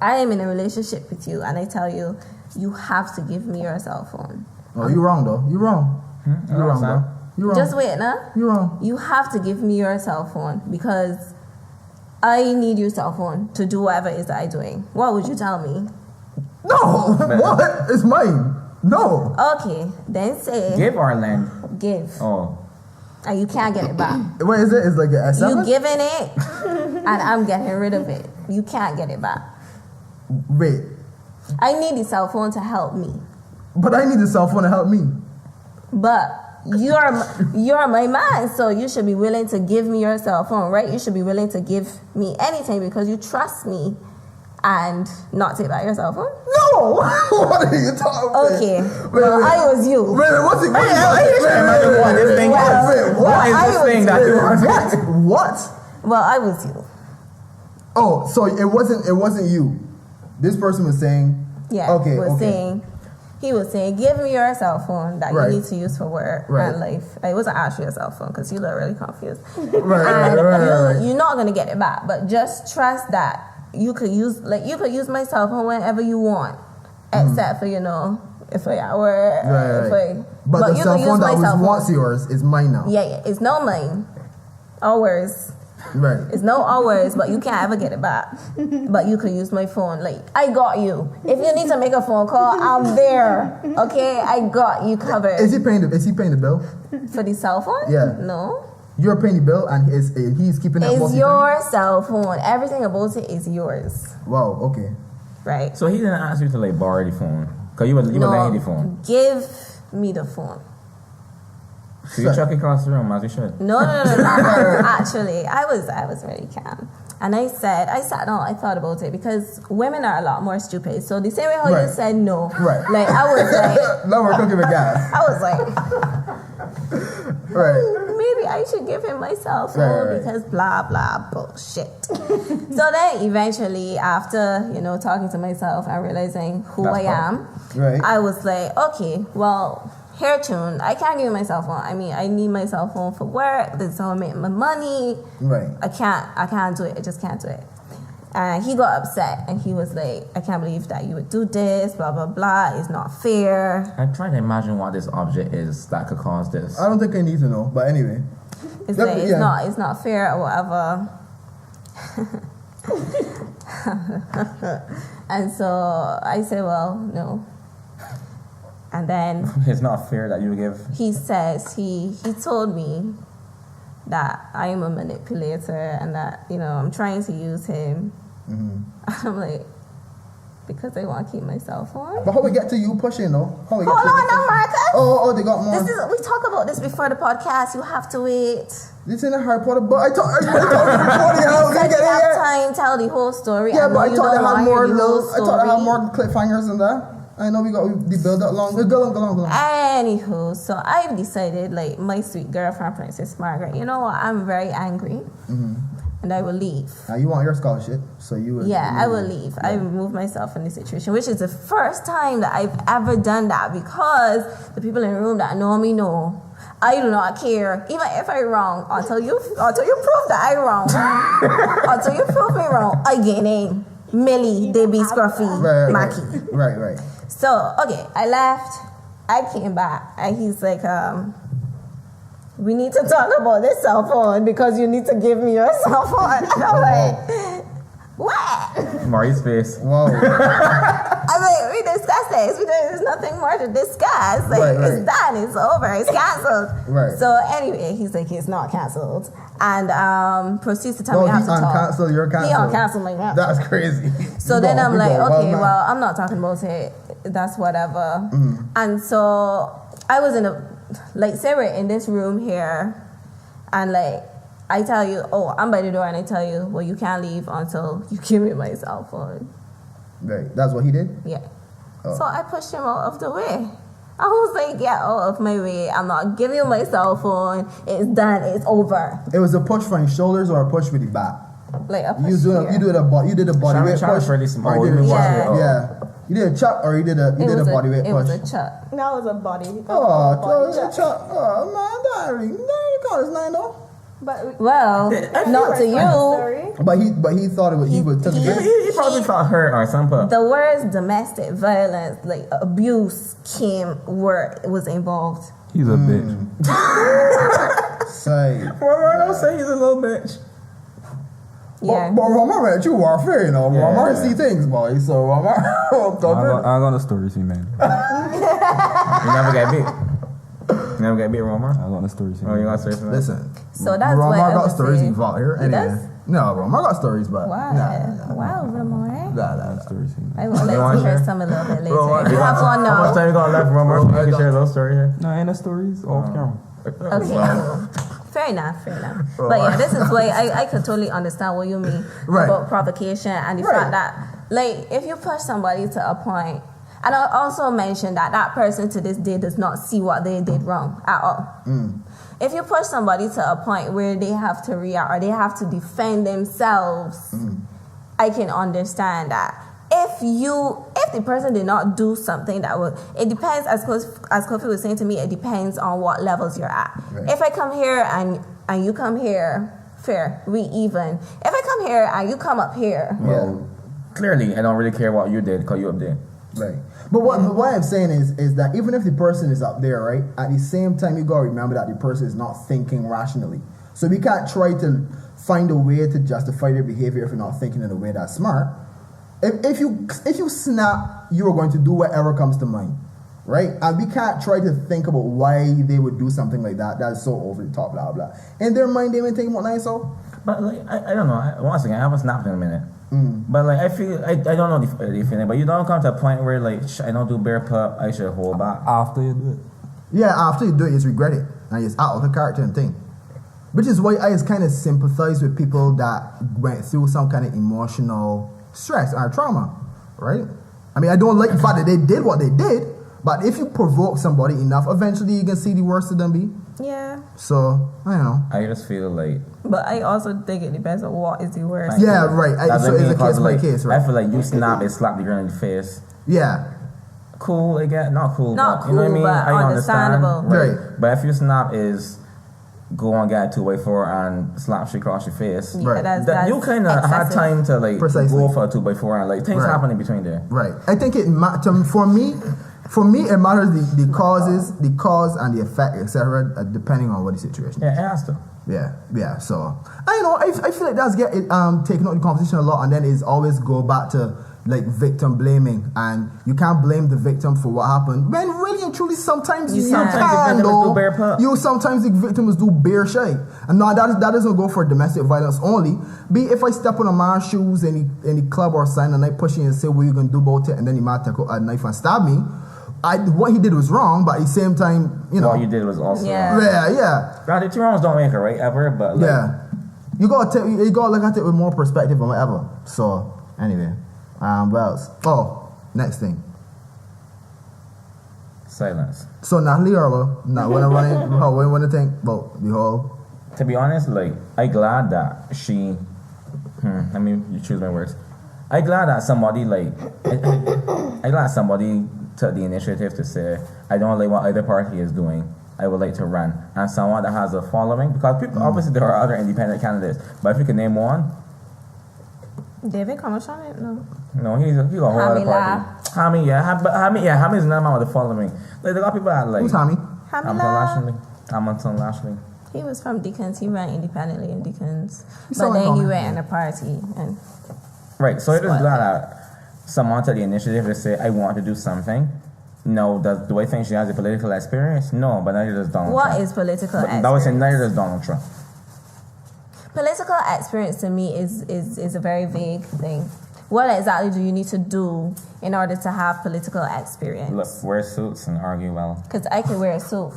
I am in a relationship with you, and I tell you, you have to give me your cell phone. Oh, you wrong though. You wrong. You wrong, bro. You wrong. Just wait, nah? You wrong. You have to give me your cell phone because I need your cell phone to do whatever it is that I'm doing. What would you tell me? No. What? It's mine. No. Okay, then say Give or lend? give, Oh. and you can't get it back. What is it? It's like a S7? You giving it, and I'm getting rid of it. You can't get it back. Wait. I need the cell phone to help me, But I need the cell phone to help me. but you're my man, so you should be willing to give me your cell phone, right? You should be willing to give me anything because you trust me, and not take back your cell phone. No. What are you talking about? Okay, Wait, I was you. Wait, what's it? What this thing Well, is? well, What is I this was- thing that you want? What? Well, I was you. Oh, so it wasn't you. This person was saying. Yeah. Okay. He was saying, give me your cell phone that Right. you need to use for work Right. and life. It wasn't actually a cell phone because you look really confused. Right. And you're not gonna get it back, but just trust that you could use my cell phone whenever you want, except for if I at work. Right. But the you cell could phone use my that cell was phone. once yours is mine now. Yeah, it's not mine. Ours. Right. It's no hours, but you can't ever get it back. But you could use my phone. Like, I got you. If you need to make a phone call, I'm there. Okay, I got you covered. Is he paying the bill? For the cell phone? Yeah. No. You're paying the bill and he's keeping that. It's your cell phone. Everything about it is yours. Wow. Okay. Right? So he didn't ask you to like borrow the phone. Because you would lend the phone. Give me the phone. So you chuck it across the room as you should. No. Actually, I was very calm. And I sat down, I thought about it because women are a lot more stupid. So the same way how you said no. Right. Like, I was like... No, we're cooking with gas. I was like... Right. Maybe I should give him my cell phone because blah, blah, bullshit. So then eventually, after, talking to myself and realizing who I am, I was like, okay, well... Hair tune. I can't give you my cell phone. I mean, I need my cell phone for work. This is how I make my money. Right. I can't do it. I just can't do it. And he got upset and he was like, I can't believe that you would do this, blah, blah, blah. It's not fair. I'm trying to imagine what this object is that could cause this. I don't think I need to know, but anyway. It's not fair or whatever. And so I said, well, no. And then it's not fair that you give. He says he told me that I am a manipulator and that I'm trying to use him. Mm-hmm. I'm like, because I want to keep my cell phone. But how we get to you pushing though? Hold on, now, Marcus. Oh, they got more. We talk about this before the podcast. You have to wait. This ain't a Harry Potter, but I thought you said you have time, tell the whole story. Yeah, but I thought they had more. I thought they had more cliffhangers than that. I know we got the build up long. Go on. Anywho, so I've decided, like my sweet girlfriend, Princess Margaret, you know what? I'm very angry, and I will leave. Now you want your scholarship, so you will. Yeah, I will leave. Yeah. I remove myself from the situation, which is the first time that I've ever done that because the people in the room that know me know. I do not care, even if I'm wrong, until you prove that I'm wrong. Until you prove me wrong, I get in. Millie, Debbie, Scruffy, Mackie. Right. So, okay, I left. I came back. And he's like, we need to talk about this cell phone because you need to give me your cell phone. And I'm like, what? Marie's face. Whoa. I'm like, we discussed this. There's nothing more to discuss. Like, it's done. It's over. It's canceled. Right. So, anyway, he's like, it's not canceled. And proceeds to tell me I have to talk. Uncancel, you're canceled. He uncanceled my account. That's crazy. So then I'm like, okay, well, I'm not talking about it. That's whatever. Mm-hmm. And so I was say we're in this room here, and like, I tell you, oh, I'm by the door, and I tell you, well, you can't leave until you give me my cell phone. Right. That's what he did? Yeah. Oh. So I pushed him out of the way. I was like, get out of my way. I'm not giving you my cell phone. It's done. It's over. It was a push from your shoulders or a push with the back? Like a push you did a body weight push? Yeah. You did a chuck or you did a body weight push? It was a chuck. That was a body. It was a chuck. Oh, man, that you call this nine though. But not to you. But he thought he would take it. He probably felt hurt or something. The words domestic violence, like abuse, came where it was involved. He's a bitch. Say. Well, don't say he's a little bitch. Yeah. But Romar, you are fair, you know. Romar see things, boy. So Romar, I'm gonna story scene, man. You never got beat. You never got beat, Romar? I was on the story scene. Oh, you got story scene? Listen. So that's Romar what got stories involved here. He does? No, Romar got stories, but wow, Romar. Nah. Story scene. I will let you hear some a little bit later. Romar, You have one now. How much time you got left, Romar? You can share a little story here. No, ain't no stories off camera. Okay, cool. Fair enough. But yeah, this is why I could totally understand what you mean about provocation and the fact that, like, if you push somebody to a point, and I also mentioned that person to this day does not see what they did wrong at all. If you push somebody to a point where they have to react or they have to defend themselves, I can understand that. If the person did not do something it depends, as Kofi was saying to me, it depends on what levels you're at. Right. If I come here and you come here, fair, we even. If I come here and you come up here. Well, clearly, I don't really care what you did because you up there. Right. But what I'm saying is that even if the person is up there, right, at the same time, you got to remember that the person is not thinking rationally. So we can't try to find a way to justify their behavior if you're not thinking in a way that's smart. If you snap, you are going to do whatever comes to mind, right? And we can't try to think about why they would do something like that. That's so over the top, blah blah. In their mind, they may think about nice. So, but like, I don't know. Once again, I haven't snapped in a minute. But like I feel I don't know the feeling, but you don't come to a point where like I don't do bear pup, I should hold back. After you do it. Yeah, after you do it, you just regret it. And it's out of the character and thing. Which is why I just kind of sympathize with people that went through some kind of emotional stress or trauma, right? I mean, I don't like the fact that they did what they did, but if you provoke somebody enough, eventually you can see the worst of them be. Yeah. So, I don't know. I just feel like But I also think it depends on what is the worst. Yeah, right. So it's a case by like, case, right? I feel like you snap and slap the girl in the face. Yeah. Cool, I get not cool, Not but you know what I cool, mean? but I understandable. understand. Right. But if you snap is go and get a 2x4 and slap shit across your face. Yeah, Right. that's You kind of had excessive. time to like Precisely. go for a 2x4 and like things Right. happen in between there. Right. I think for me, it matters the cause and the effect, etc., depending on what the situation is. Yeah, it has to. Yeah. So, I feel like that's get it, taken out of the conversation a lot, and then it's always go back to like victim blaming, and you can't blame the victim for what happened. When really and truly, sometimes you Sometimes the can, victim though. do bare pup. Sometimes the victims do bare shit, and no, that doesn't go for domestic violence only. Be if I step on a man's shoes in the club or sign and I push you and say what you gonna do about it, and then he might take out a knife and stab me. What he did was wrong, but at the same time, What you did was also Yeah. wrong. yeah. God, the two wrongs don't make it right ever, but like, Yeah, you gotta look at it with more perspective and whatever. So anyway, what else? Oh, next thing. silence. So Natalie Arlo, not when I'm running. How when I think about the whole. To be honest, like I glad that she. Let me choose my words. I glad that somebody like. I glad somebody took the initiative to say I don't like what either party is doing. I would like to run, and someone that has a following, because people obviously there are other independent candidates, but if you can name one. David Commission? No. He's a whole other party. Hami, Hami's not man with the following. Like they got people that like Who's Tommy? Hamilton Lashley. He was from Dickens. He ran independently in Dickens, sound but like then he Tommy. went in a party and. Right, so it is Spot. glad that someone took the initiative to say, I want to do something. No, do I think she has a political experience? No, but neither does Donald Trump. What is political experience? That was saying neither does Donald Trump. Political experience to me is a very vague thing. What exactly do you need to do in order to have political experience? Look, wear suits and argue well. Because I could wear a suit.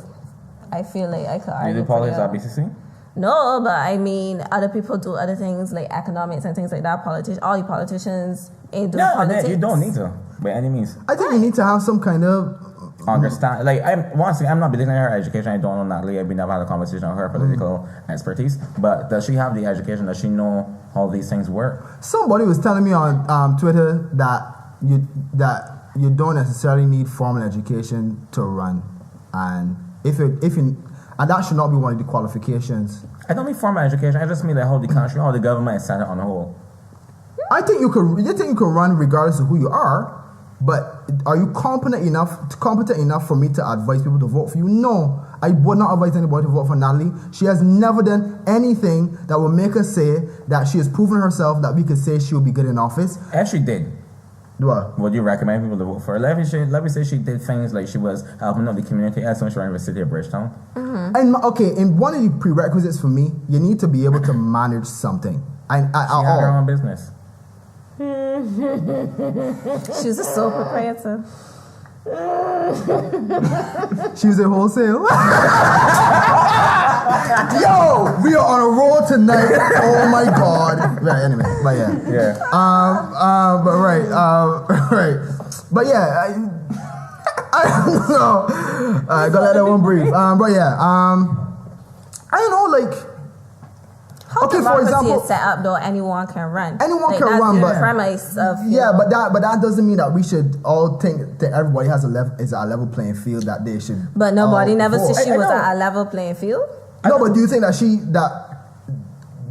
I feel like I could You argue. do politics pretty at well. BCC? No, but I mean, other people do other things like economics and things like that. All the politicians ain't doing No, politics. you don't need to, by any means. I think you need to have some kind of. Understand, like I'm not belittling her education. I don't know Natalie. I've never had a conversation on her political expertise. But does she have the education? Does she know how these things work? Somebody was telling me on Twitter that you don't necessarily need formal education to run, and and that should not be one of the qualifications. I don't mean formal education. I just mean like how the country, how the government is set up on the whole. I think you could run regardless of who you are, but are you competent enough for me to advise people to vote for you? No, I would not advise anybody to vote for Natalie. She has never done anything that will make us say that she has proven herself that we could say she will be good in office. If she did, What? would you recommend people to vote for her? Let me say she did things like she was helping out the community as soon as she ran for the city of Bridgetown. And okay, in one of the prerequisites for me, you need to be able to manage something. She had her own business. She's a sole proprietor. She was at wholesale. Yo, we are on a roll tonight. Oh my god. Right, anyway, but yeah. Yeah. But right. But yeah, I don't know. Gotta let that one breathe. But yeah, I don't know, like. How Okay, for democracy example, is set up though, anyone can run. Anyone can that's run, the but- premise of yeah, but that doesn't mean that we should all think that everybody has a level playing field that they should. But nobody all never vote. said she I was know. at a level playing field. No, but do you think that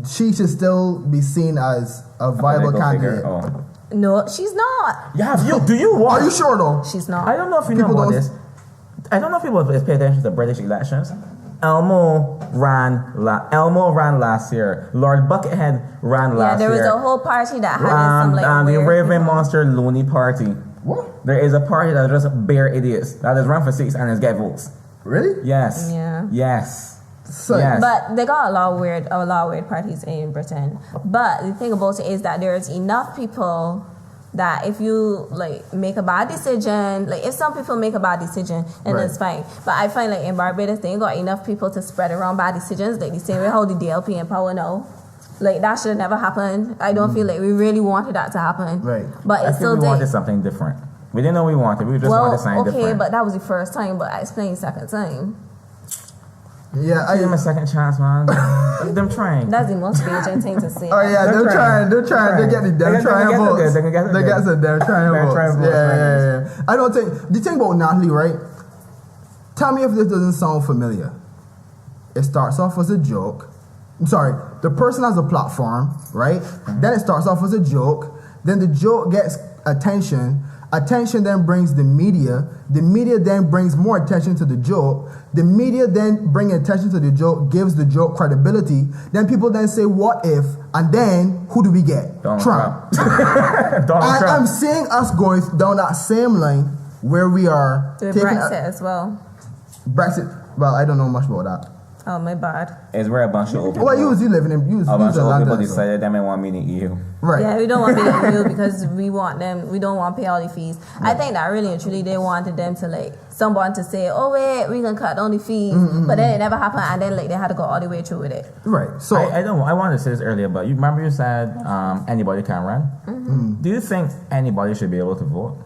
she should still be seen as a viable Political candidate? figure. Oh. No, she's not. Do you watch? Are you sure though? She's not. I don't know if you know People about don't- this. I don't know if people pay attention to British elections. Elmo ran last year. Lord Buckethead ran last year. Yeah, there was a whole party that had some like the weird Raven people. Monster Looney Party. What? There is a party that is just bare idiots that is run for seats and is get votes. Really? Yes. Yeah. Yes. So, Yes. But they got a lot of weird parties in Britain. But the thing about it is that there's enough people that if you like make a bad decision, like if some people make a bad decision, then Right. it's fine. But I find like in Barbados, they ain't got enough people to spread around bad decisions. Like the same way how the DLP in power now. Like that should have never happened. I don't feel like we really wanted that to happen. Right. But I it still think we did. wanted something different. We didn't know we wanted. We just wanted something okay, different. but that was the first time. But I explained second time. yeah, Give them a second chance, man. Look at them trying. That's the most Bajan thing to say. Oh yeah, They're they're trying. They get the damn trying votes. They can get They get some damn trying They're votes. trying votes, Yeah. I don't think the thing about Natalie, right? Tell me if this doesn't sound familiar. It starts off as a joke. I'm sorry, the person has a platform, right? Then it starts off as a joke. Then the joke gets attention. Attention then brings the media. The media then brings more attention to the joke. The media then bring attention to the joke, gives the joke credibility. Then people then say, what if? And then who do we get? Donald Trump. Donald And Trump. I'm seeing us going down that same line where we are With taking Brexit as well. Brexit. Well, I don't know much about that. Oh, my bad. Is where a bunch of old people. Well, you living in you a bunch of old people London, so. decided they may want me in the EU. Right. Yeah, we don't want to be real because we want them. We don't want to pay all the fees. I think that really and truly they wanted them to like someone to say, "Oh wait, we gonna cut down the fees," but then it never happened, and then like they had to go all the way through with it. Right. So I don't. I wanted to say this earlier, but you remember you said anybody can run. Do you think anybody should be able to vote?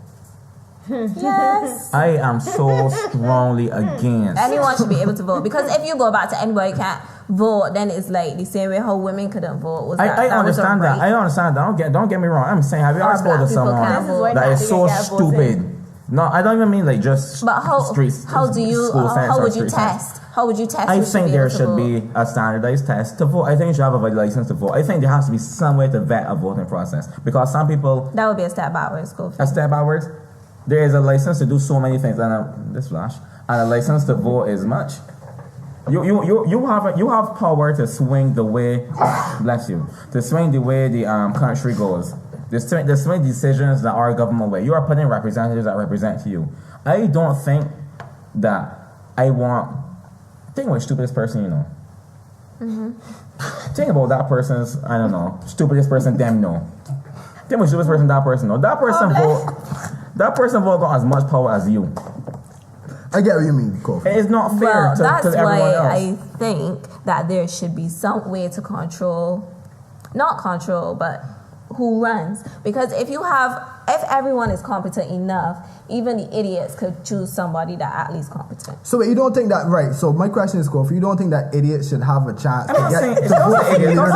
Yes. I am so strongly against. Anyone should be able to vote because if you go back to anybody can't vote, then it's like the same way how women couldn't vote. Was I that was a understand that. right. I understand that. Don't get me wrong. I'm saying, have you ever Or spoken to black people someone can't vote. that is so This is why Natalie can't vote. stupid? No, I don't even mean like just But how streets. how do you school sense how or would you street sense. test? How would you test? I who think be there able to should vote? be a standardized test to vote. I think you should have a valid license to vote. I think there has to be some way to vet a voting process because some people That would be a step backwards. Go. a step backwards. There is a license to do so many things, and this flash, and a license to vote is much. You have power to swing the way, bless you, to swing the way the country goes. The swing decisions that our government way. You are putting representatives that represent you. I don't think that I want. Think about stupidest person you know. Think about that person's, I don't know, stupidest person them know. Think about stupidest person that person know. That person vote. That person vote got as much power as you. I get what you mean, Kofi. It's not fair Well, to that's everyone why else. I think that there should be some way to not control, but who runs. Because if everyone is competent enough, even the idiots could choose somebody that at least competent. So you don't think that right? So my question is, Kofi, you don't think that idiots should have a chance I'm not to saying get it's to not vote for idiots. leaders?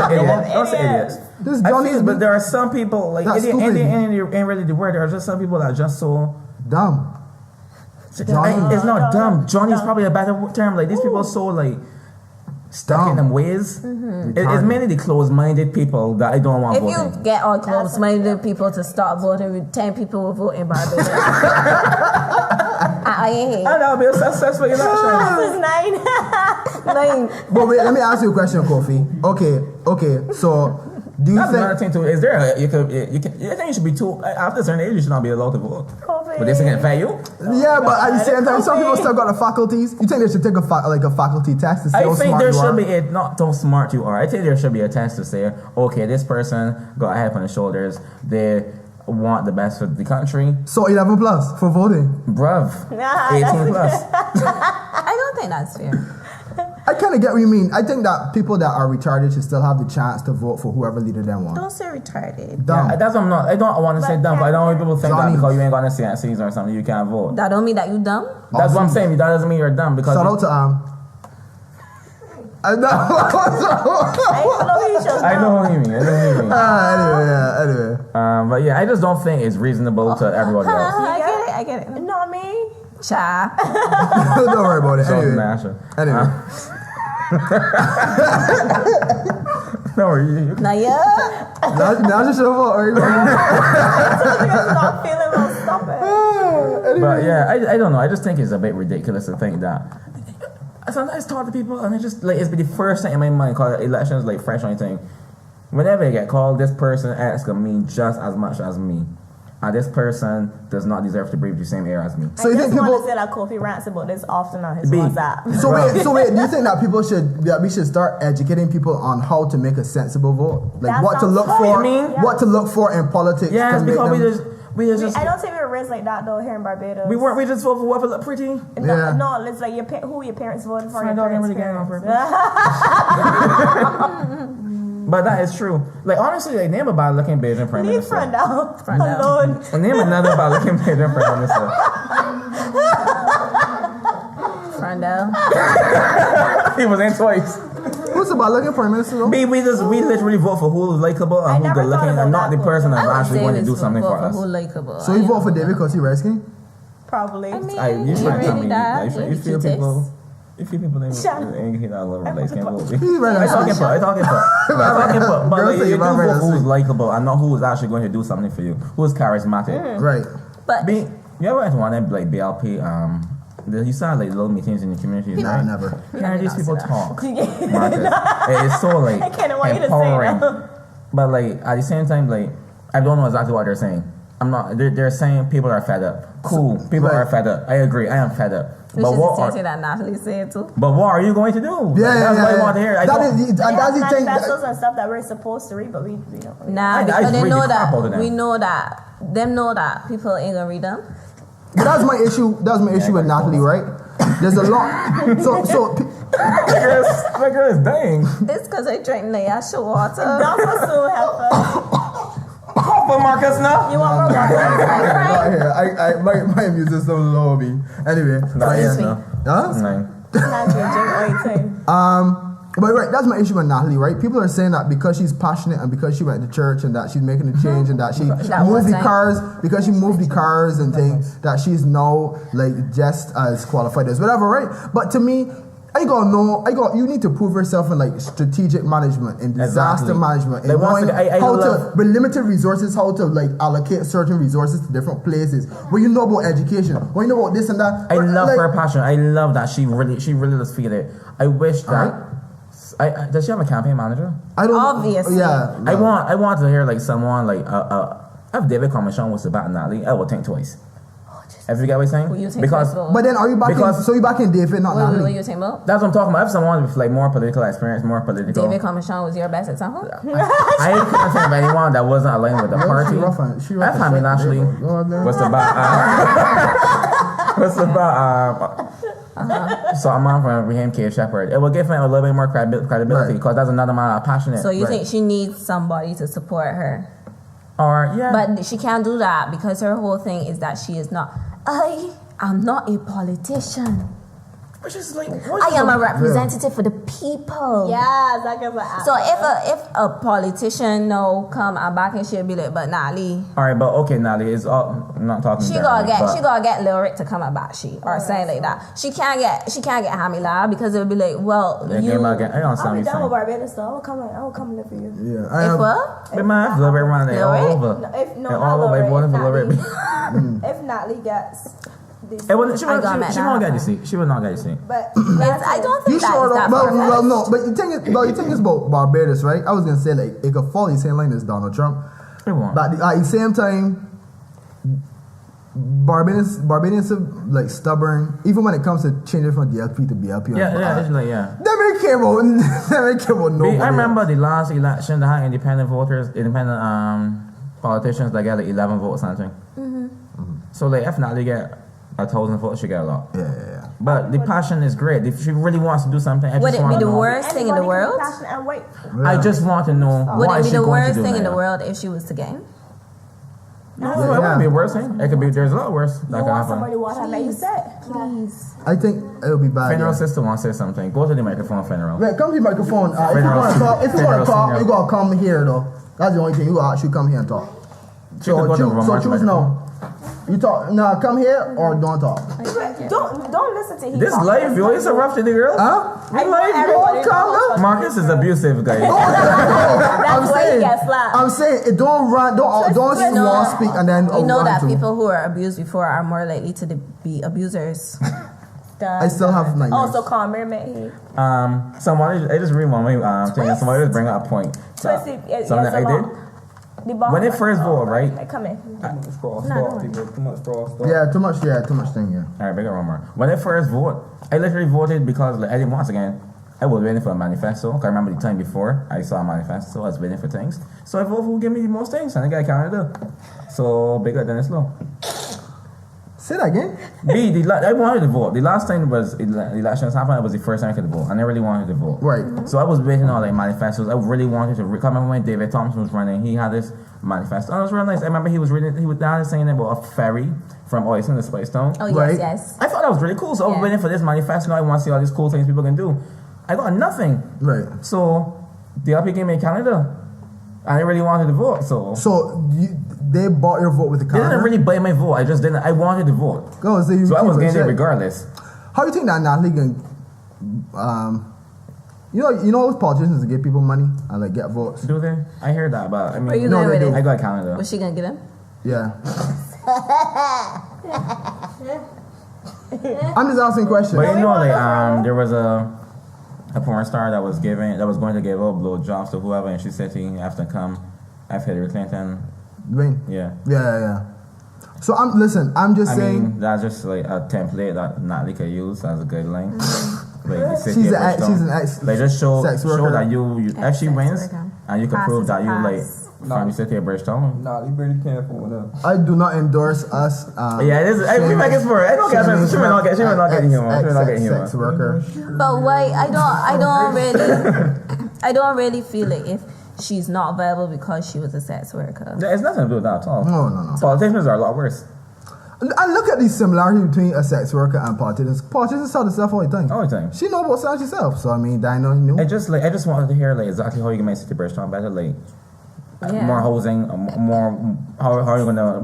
Don't say idiots. This I Johnny feel, is but there are some people like That's idiot, stupid. ain't really the word. There are just some people that are just so. dumb. Johnny- It's not dumb. Johnny is probably a better term. Like these people are so like stuck in them ways. It's mainly the closed-minded people that I don't want If voting. you get all close-minded people to start voting, with 10 people will vote in Barbados. And that'll be a successful election. This is 9. But wait, let me ask you a question, Kofi. Okay. So do you That's another think? thing too. Is there you think you should be too after a certain age you should not be allowed to vote? But this again, fair you? Yeah, but at the same time, some people still got the faculties. You think they should take a faculty test to see I how think smart there you should are? be not how smart you are. I think there should be a test to say, okay, this person got a head on his shoulders. They want the best for the country. So 11 plus for voting. Bruv, Nah, 18 plus. I don't think that's fair. I kind of get what you mean. I think that people that are retarded should still have the chance to vote for whoever leader they want. Don't say retarded. Dumb. Yeah, that's what I'm not. I don't want to say dumb, but I don't want people to think Johnny. that because you ain't got a CNCs or something, you can't vote. That don't mean that you dumb. That's what I'm saying. That doesn't mean you're dumb because Shout out to I know. I know what you mean. Anyway. But yeah, I just don't think it's reasonable to everybody else. I get it. Not me. Cha. Don't worry about it. So Anyway. natural. Anyway. No worries. Now yeah. Now just show up. Not feeling well. Stop it. But yeah, I don't know. I just think it's a bit ridiculous to think that. I sometimes talk to people and it just like it's the first thing in my mind because elections like fresh or anything. Whenever I get called, this person asks me just as much as me. and this person does not deserve to breathe the same air as me. So you I think just want people? to say that Kofi rants about this often on his B. WhatsApp. So wait. Do you think that we should start educating people on how to make a sensible vote, like That what to sounds look good. for, You mean? what to look for in politics? Yes, to make because them, we just I don't think we were raised like that though here in Barbados. we just vote for whoever look pretty. No, Yeah. no, it's like who your parents voted for. I Your don't parents' really get it on parents. But that is true. Like honestly, like name a bad looking Bajan prime Leave minister. friend out Friend out. alone. And name another bad looking Bajan prime minister. Friendo. He was in twice. who's about looking prime minister though? We literally vote for who is likable I and who never good looking, thought about and not that the person before. that's I would actually say going to this do something vote for us. who likable. So you vote for David because he rescued? Probably. I mean, You he trying to tell really me that. you feel He people. takes- You feel people ain't Shana. hit that level like can't vote. He right I now. talking for. But Girl like, say you you do love her, vote that's who's it. likable and not who is actually going to do something for you. Who's charismatic. Right. But You ever went to one of them like BLP? You saw like little meetings in the community. Nah, right? never. Hearing these people talk, I Marcus, it is so like can't wait to say empowering. that. But like at the same time, like I don't know exactly what they're saying. I'm not. They're saying people are fed up. Cool, people Right. are fed up. I agree. I am fed up. which But is what the same are, thing that Natalie said too. but what are you going to do? Yeah, That's yeah, what I yeah. want to hear. I That don't- is, and that's the thing. manifestos and stuff that we're supposed to read, but we don't. Nah, I because they read know the crap out of that them. we know that know that people ain't gonna read them. But that's my issue. That's my issue with Natalie, right? There's a lot. So my girl is dying. It's because I drink Nayasha water. Don't pursue Heifer. But Marcus, now. You want more water? right here, my music is so low me. Anyway, but Excuse me. Huh? Nine. Not your drink anything. But right, that's my issue with Natalie, right? People are saying that because she's passionate and because she went to church and that she's making a change and that she That moved was the nice. cars, because she moved the cars and things, that she's now like just as qualified as whatever, right? But to me, you need to prove yourself in like strategic management and disaster Exactly. management and Like, once knowing again, I how love- to, with limited resources, how to like allocate certain resources to different places. When you know about education, when you know about this and that. I love like, her passion. I love that she really does feel it. I wish that. Does she have a campaign manager? I don't. Obviously. Yeah. I want to hear like someone like if David Commission was to bat Natalie, I would think twice. If you get what I'm saying? Who you think Because first? But then are you back Because- in? So you back in David, not What Natalie? you talking about? that's what I'm talking about. If someone with like more political experience, more political. David Commission was your best example. I couldn't think of anyone that wasn't aligned with the party. She rough I mean, actually, what's about so I'm on from Raheem K. Shepherd. It will give him a little bit more credibility Right. because that's another man that's passionate. So you Right. think she needs somebody to support her? Or yeah, But she can't do that because her whole thing is that she is not. I'm not a politician. which is like I am a representative for the people. Yeah, that gives So if a politician no come and back and she'll be like, but Natalie, all right, but okay, Natalie is all. I'm not talking. she generally, gonna get Lyric to come and back she or something like that. She can't get Hamila because it'll be like, well, Yeah, you game again. I don't I'll sound be you down with saying. Barbados, so I will come and live for you. Yeah, I if have. what? But man, I love everyone there all Lyric? over. If And all over, Lorraine, voting for Lyric. if Natalie gets this, It wouldn't. She I got won't mad get at to see. She would not get to see. but I don't You think that sure is that don't? Well, far-fetched. no. But the thing is about Barbados, right? I was gonna say like it could fall the same line as Donald Trump, It won't. but at the same time, Barbadians are like stubborn, even when it comes to changing from DLP to BLP. Yeah, it's like yeah. That man came out. That man came out. Nobody. I remember the last election that had independent politicians that got like 11 votes or something. So like if Natalie get 1,000 votes, she get a lot. Yeah. But the passion is great. If she really wants to do something, I Would just it want be to the know. worst thing in the world? And wait. I just want to know Would what it is be she the going to worst do thing in the now. world if she was to gain? No, Yeah, it wouldn't yeah. be a worse thing. It could be. There's a lot worse that You can want happen. somebody to watch how you said. Please. I think it'll be bad. Funeral Yeah. sister wants to say something. Go to the microphone, funeral. Right, come to the microphone. If you Federal want to talk, senior. you gotta come here though. That's the only thing. You gotta actually come here and talk. She could go to Vermont So choose microphone. now. You talk now. Come here or don't talk. Don't listen to him. This life, yo, it's a rough to the girl. Huh? I know Don't everybody come knows. now. Marcus is abusive, guy. I'm why he saying. gets slapped. I'm saying it. Don't run. Don't No. speak and then. You know run that to. people who are abused before are more likely to be abusers. I still have nightmares. Also, Calmer met him. Somebody, I just read one thing. Somebody just bring up a point. Twisted. Something I did. The ball. When they first vote, right? Like, come in. Too much straw stuff. Yeah, too much thing. Yeah. All right, bigger one more. When they first vote, I literally voted because like, I didn't once again. I was waiting for a manifesto. Cause I remember the time before I saw a manifesto, I was waiting for things. So I voted for who give me the most things, and I got Canada. So bigger than it's low. Say that again. I wanted to vote. The last time was the elections happened, it was the first time I could vote, and I really wanted to vote. Right. So I was waiting on like manifestos. I really wanted to. I remember when David Thompson was running, he had this manifesto. And it was real nice. I remember he was down saying about a ferry from Oyster to Spice Town. Oh, yes, Right. yes. I thought that was really cool. So I was Yeah. waiting for this manifesto. Now I want to see all these cool things people can do. I got nothing. Right. So the LP gave me Canada. I really wanted to vote. So They bought your vote with the they Canada. didn't really buy my vote. I just didn't. I wanted to vote. Go, so So I was getting it it regardless. How do you think that Natalie can, you know, those politicians give people money and like get votes. Do they? I hear that, but I Where you mean, going they with do. it? I got Canada. Was she gonna get him? Yeah. I'm just asking questions. But you know, like there was a porn star that was going to give up blowjobs to whoever, and she said he have to come after Hillary Clinton. Dwayne. Yeah. Yeah. So I'm just I saying. mean, that's just like a template that Natalie could use as a guideline. Like the city She's of an Bridgetown. she's an ex. Like just show sex worker. that you if she Sex wins worker. and you can Pass prove is that a you like pass. from the city of Bridgetown. Nah, you pretty careful with that. I do not endorse us. Yeah, it is. We make it for it. I don't get it. She may not get humor. She may not get humor. Sex worker. But why? I don't really feel like if she's not viable because she was a sex worker. It's nothing to do with that at all. No. Politicians are a lot worse. I look at the similarity between a sex worker and politicians. Politicians tell the stuff all the time. All the time. She know about sex herself, so I mean, Dino knew. I just wanted to hear like exactly how you can make City Bridgetown better, like Yeah. more housing, more how are you gonna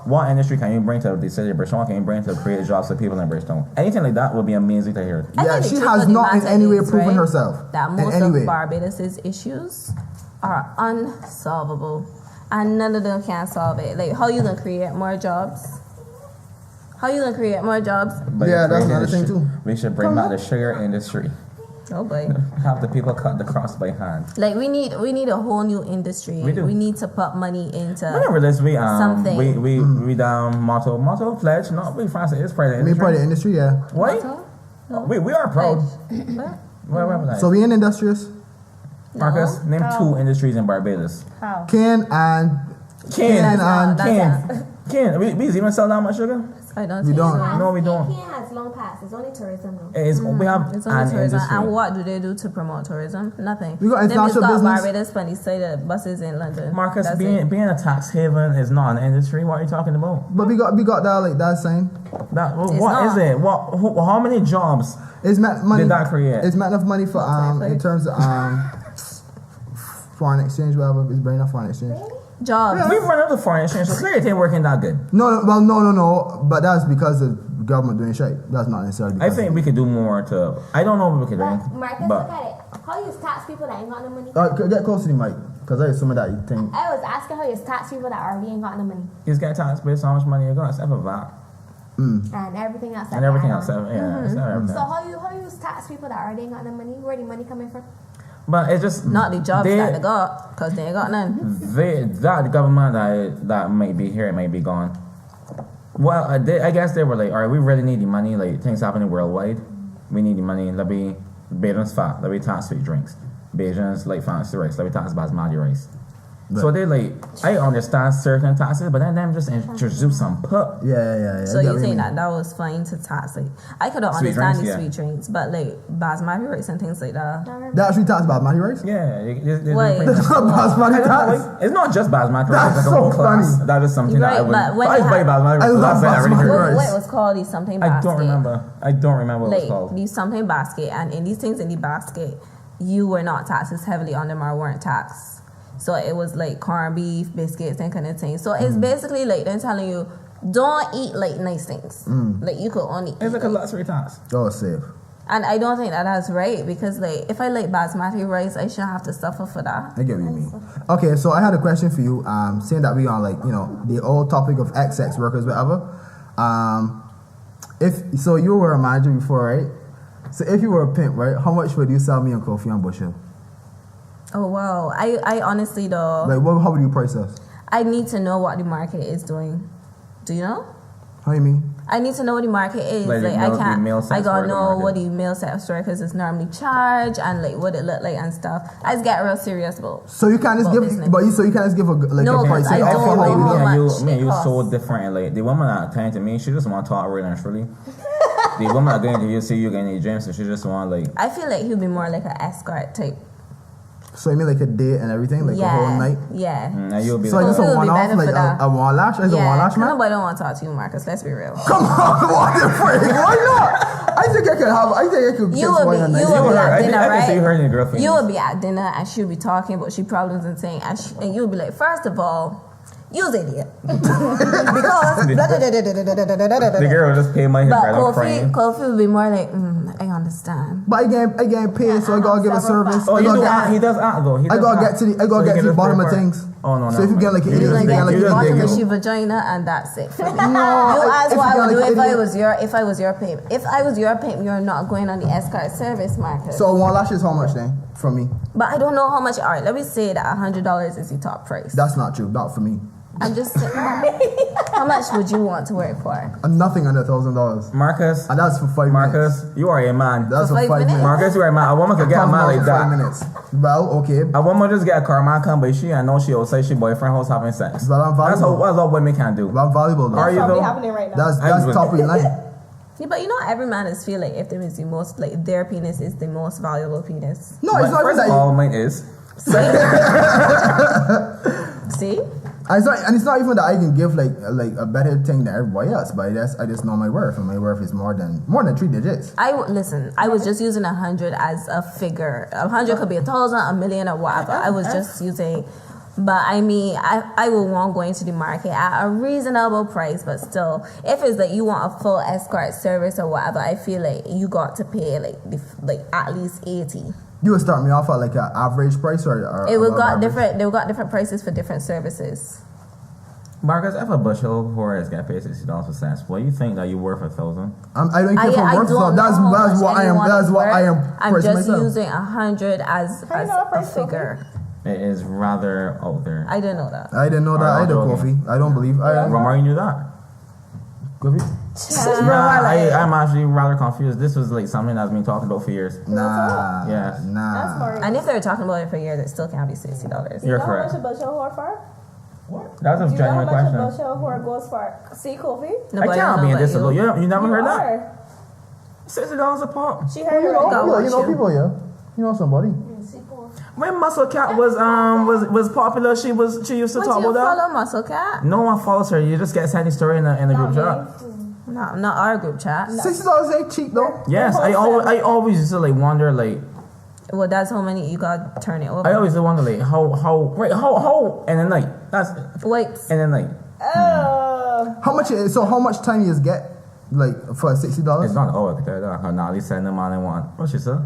what industry can you bring to the city of Bridgetown? Can you bring to create jobs for people in Bridgetown? Anything like that would be amazing to hear. I Yeah, think the she truth has of the not in matter any way is, proven right, herself. that In most any of way. Barbados' issues are unsolvable, and none of them can solve it. Like, how you gonna create more jobs? But Yeah, if that's we another did thing the too. We should bring back the sugar industry. Oh boy. Have the people cut the cross by hand. Like we need a whole new industry. We do. We need to put money into Whenever this we something. we motto pledge. No, we France is part of the We industry. part of the industry, yeah. What? No. We are proud. What? What that? So we in industrious. Marcus, name How? 2 industries in Barbados. How? Ken and Ken. We even sell that much sugar? I don't We think don't. so. No, we don't. Can't has long pass. It's only tourism though. We have It's an only tourism. industry. And what do they do to promote tourism? Nothing. We got Them just international got business. Barbados funny say the buses in London. Marcus, That's being it. a tax haven is not an industry. What are you talking about? But we got that like that saying. What not. is it? How many jobs It's meant money. did that create? It's meant enough money for in terms of foreign exchange, whatever. It's bringing up foreign exchange. Jobs. We've run out of foreign exchange, so clearly it ain't working that good. No. But that's because the government doing shit. That's not necessarily. I Because think we could do more to. I don't know what we could But do, Marcus, but look at it. How you tax people that ain't got no money? Get close to the mic, because I assume that you think. I was asking how you tax people that already ain't got no money he's got tax based on how much money you're going to except for VAT and everything else. and everything else. Yeah, it's not everything. So how you tax people that already ain't got no money? Where the money coming from? But it's just Not the jobs they- that they got, because they ain't got none. that government that might be here, it might be gone. Well, I guess they were like, all right, we really need the money. Like things happening worldwide, we need the money. Let me Beijing's fat. Let me tax sweet drinks. Beijing's like fancy rice. Let me tax basmati rice. So they like, I understand certain taxes, but then them just introduce some pup. Yeah. So I get you what think mean. that was fine to tax? Like, I could Sweet understand drinks, the yeah. sweet drinks, but like basmati rice and things like that. They actually talks about money, right? Yeah, Wait. Basmati tax. it's not just basmati rice. That's It's like a so whole class. funny. That is something that I Right, would. but when I they buy have- basmati rice. I love Last night I already basmati heard. rice. What it was called? The something basket. I don't remember. I don't remember what it was Like called. the something basket, and in these things in the basket, you were not taxed as heavily on them or weren't taxed. So it was like corned beef, biscuits, and kind of things. So it's basically like they're telling you, don't eat like nice things. Like you could only It's eat like a luxury tax. Oh, safe. And I don't think that that's right, because like if I like basmati rice, I shouldn't have to suffer for that. I get what you mean. Okay, so I had a question for you. Saying that we on like the old topic of sex workers, whatever. If so, you were a manager before, right? So if you were a pimp, right? How much would you sell me on Kofi and Bushel? Oh wow. I honestly though, Like, how would you price us? I need to know what the market is doing. Do you know? How you mean? I need to know what the market is. Like the Like I male- the can't. male I sex gotta worker know market. what the male sex workers is normally charged and like what it look like and stuff. I just get real serious about. So you can't just About give, business. so you can't just give a No, a price. 'cause I like, don't for know how you how do it. me and much you it so costs. different. Like the woman that came to me, she just want to talk real and truly. The woman that going to you see you getting your dreams, so she just want like. I feel like he'll be more like an escort type. So you mean like a date and everything, like a whole night? Yeah. And you'll be So like, just a It would be one-off, better like for that. a one lash? Is a one lash, man? Nobody don't want to talk to you, Marcus. Let's be real. Come on, what the frick? Why not? I think I could You kiss would one be, a night. you would be her. I at think- dinner, I can see right? her and your girlfriend. You would be at dinner and she'll be talking about she problems and saying, and you would be like, first of all, you's idiot because the girl will just pay my hair but right up frame. Kofi would be more like, I understand. But I get paid, so I gotta give a service. Oh, I he gotta do get- act, he does act though. I gotta get to the bottom of things. Oh no, So if you get like an You're idiot, gonna if you get get like to the an bottom idiot, of she vagina and that's it for me. No, You ask if what I you would get do like if an I idiot- was your pimp. If I was your pimp, you're not going on the escort service, Marcus. So one lash is how much then from me? But I don't know how much. All right, let me say that $100 is the top price. That's not true. Not for me. I'm just saying. How much would you want to work for? I'm nothing under $1,000, Marcus, and that's for 5 Marcus, minutes. you are a man. That's For for 5 5 minutes? minutes. Marcus, you are a man. A woman could get a man like $1,000 for 5 that. minutes. Well, okay. A woman just get a car man come, but she I know she outside she boyfriend house having sex. But I'm That's valuable. what women can do. But I'm valuable though. Are you Probably though? happening right now. That's I'm top of the line. Yeah, but you know, every man is feel like if there is the most, like their penis is the most valuable penis. No, it's not even First of that. all, mine is. See? And it's not even that I can give like a better thing than everybody else, but I just know my worth, and my worth is more than 3 digits. Listen. I was just using 100 as a figure. 100 could be 1,000, a million, or whatever. I was just using. But I mean, I will want going to the market at a reasonable price, but still, if it's like you want a full escort service or whatever, I feel like you got to pay like at least 80. You would start me off at like an average price or It will above got average? different. They got different prices for different services. Marcus, if a bushel whore is get paid $60 for sex, well, you think that you're worth 1,000? I don't care for I worth. don't So that's know how much what I am. anyone That's is what I am. worth. I'm pricing just myself. using 100 as How you know a price, figure. It is rather out there. I didn't know that. I didn't know that I'm either, joking. Kofi. I don't believe. Romar, you knew that? Kofi? Nah, I'm actually rather confused. This was like something that's been talking about for years. Nah. Yes. That's Nah. more. And if they were talking about it for years, it still can't be $60. You're You know how much correct. a bushel whore for? That's a Do you know how genuine much a question. bushel whore goes for? See, Kofi? I can't be in this alone. You never heard that? Are. $60 a pop. She heard it You right. Go know, watch you know you. people, yeah. You know somebody. When Muscle Cat was popular, she used to Would talk you about that. follow Muscle Cat? No one follows her. You just get sent the story in the group chat. No, not our group chat. $60 ain't cheap though. Yes, I always used to like wonder like Well, that's how many you got turn it over. I always wonder like how and then like that's Wait, and then like How much time you just get like for it's $60? not over there. Nali send them on and one. What she said?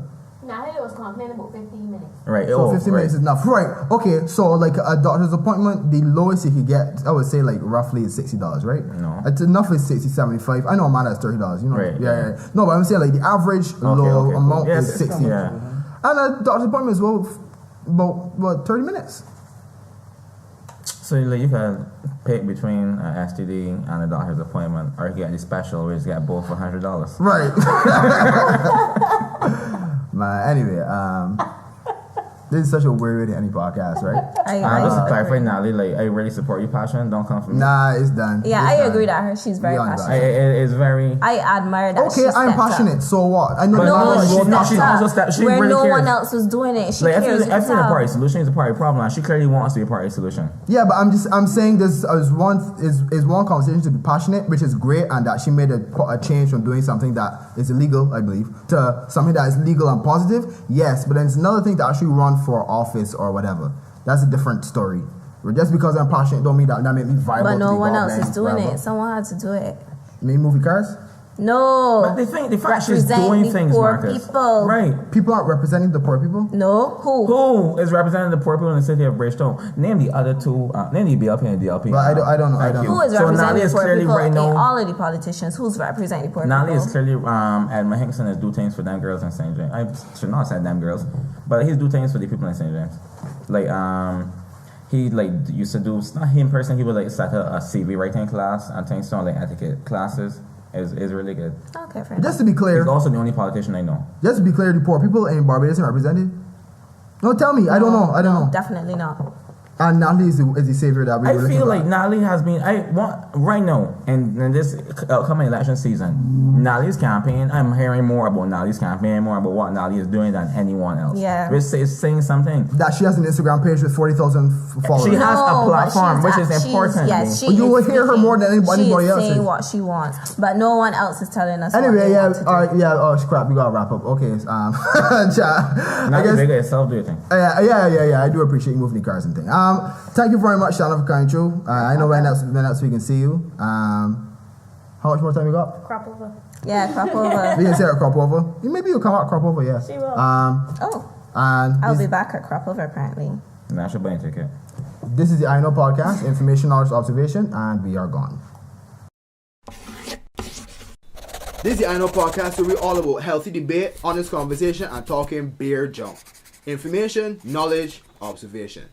Natalie was complaining about 15 minutes. Right. So 15 right. minutes is enough. Right. Okay. So like a doctor's appointment, the lowest you could get, I would say like roughly is $60, right? No. It's enough is 60, 75. I know a man that's $30, you know. Right, Yeah. yeah. No, but I'm saying like the average low okay, amount cool. is Yes, 60. yeah. And a doctor's appointment is about 30 minutes. So like, you can pick between an STD and a doctor's appointment, or you get the special where you get both for $100. Right. Man, anyway, this is such a weird way to end the podcast, right? Just to I clarify, agree. Natalie, like I really support your passion. Don't come from me. Nah, it's done. Yeah, It's I done. agree that she's very We on passionate. that. It's very. I admire that. Okay, she I'm stepped up. passionate. So what? I know But the no, man she- is- no, Stepped she's up also she where really no cares. one else was doing it. She Like, I cares. feel like a herself. part of the solution is a part of the problem, and she clearly wants to be a part of the solution. Yeah, but I'm saying this is one conversation to be passionate, which is great, and that she made a change from doing something that is illegal, I believe, to something that is legal and positive. Yes, but then it's another thing to actually run for office or whatever. That's a different story. But just because I'm passionate don't mean that make me viable. But to no be one involved else in is doing whatever. it. Someone had to do it. Me movie cars? No. But the fact she's Represent doing the things, poor Marcus. people. Right. People aren't representing the poor people. No. Who is representing the poor people in the city of Bridgetown? Name the other two. Name the BLP and DLP. But I don't know. I Thank don't you. know. Who is So representing Nali the is poor clearly people? right In now. all of the politicians, who's representing the poor Nali is people? clearly Edmund Hinkson is do things for them girls in St. James. I should not say them girls, but he's do things for the people in St. James. Like he like used to do. It's not him person. He would like start a CV writing class and things on like etiquette classes. Is really good. Okay, fair Just to be clear, He's also the only politician I know. just to be clear, the poor people in Barbados are represented. No, tell me. I don't know. I don't know. Definitely not. And Natalie is the savior that we were I looking feel for. like Natalie has been. I want right now in this coming election season. Natalie's campaign. I'm hearing more about Natalie's campaign, more about what Natalie is doing than anyone else. Yeah. Which is saying something. That she has an Instagram page with 40,000 followers. She has a No, but platform, she's which is important. Yes, to she me. You is will hear her speaking. more than anybody She else is saying is. what she wants, but no one else is telling us. Anyway, what they yeah, want to do. all right, yeah. Oh crap, we gotta wrap up. Okay, I Natalie guess. bigger itself, do you think? Yeah. I do appreciate you moving the cars and thing. Thank you very much, Shana, for coming through. I know when else we can see you. How much more time we got? Crop over. Yeah, crop over. We can say a crop over. Maybe you'll come out crop over. Yeah. She will. Oh, And I'll this, be back at crop over apparently. Nah, I should buy a ticket. this is the INO podcast, information, knowledge, observation, and we are gone. This is the INO podcast where we're all about healthy debate, honest conversation, and talking beer junk. Information, knowledge, observation.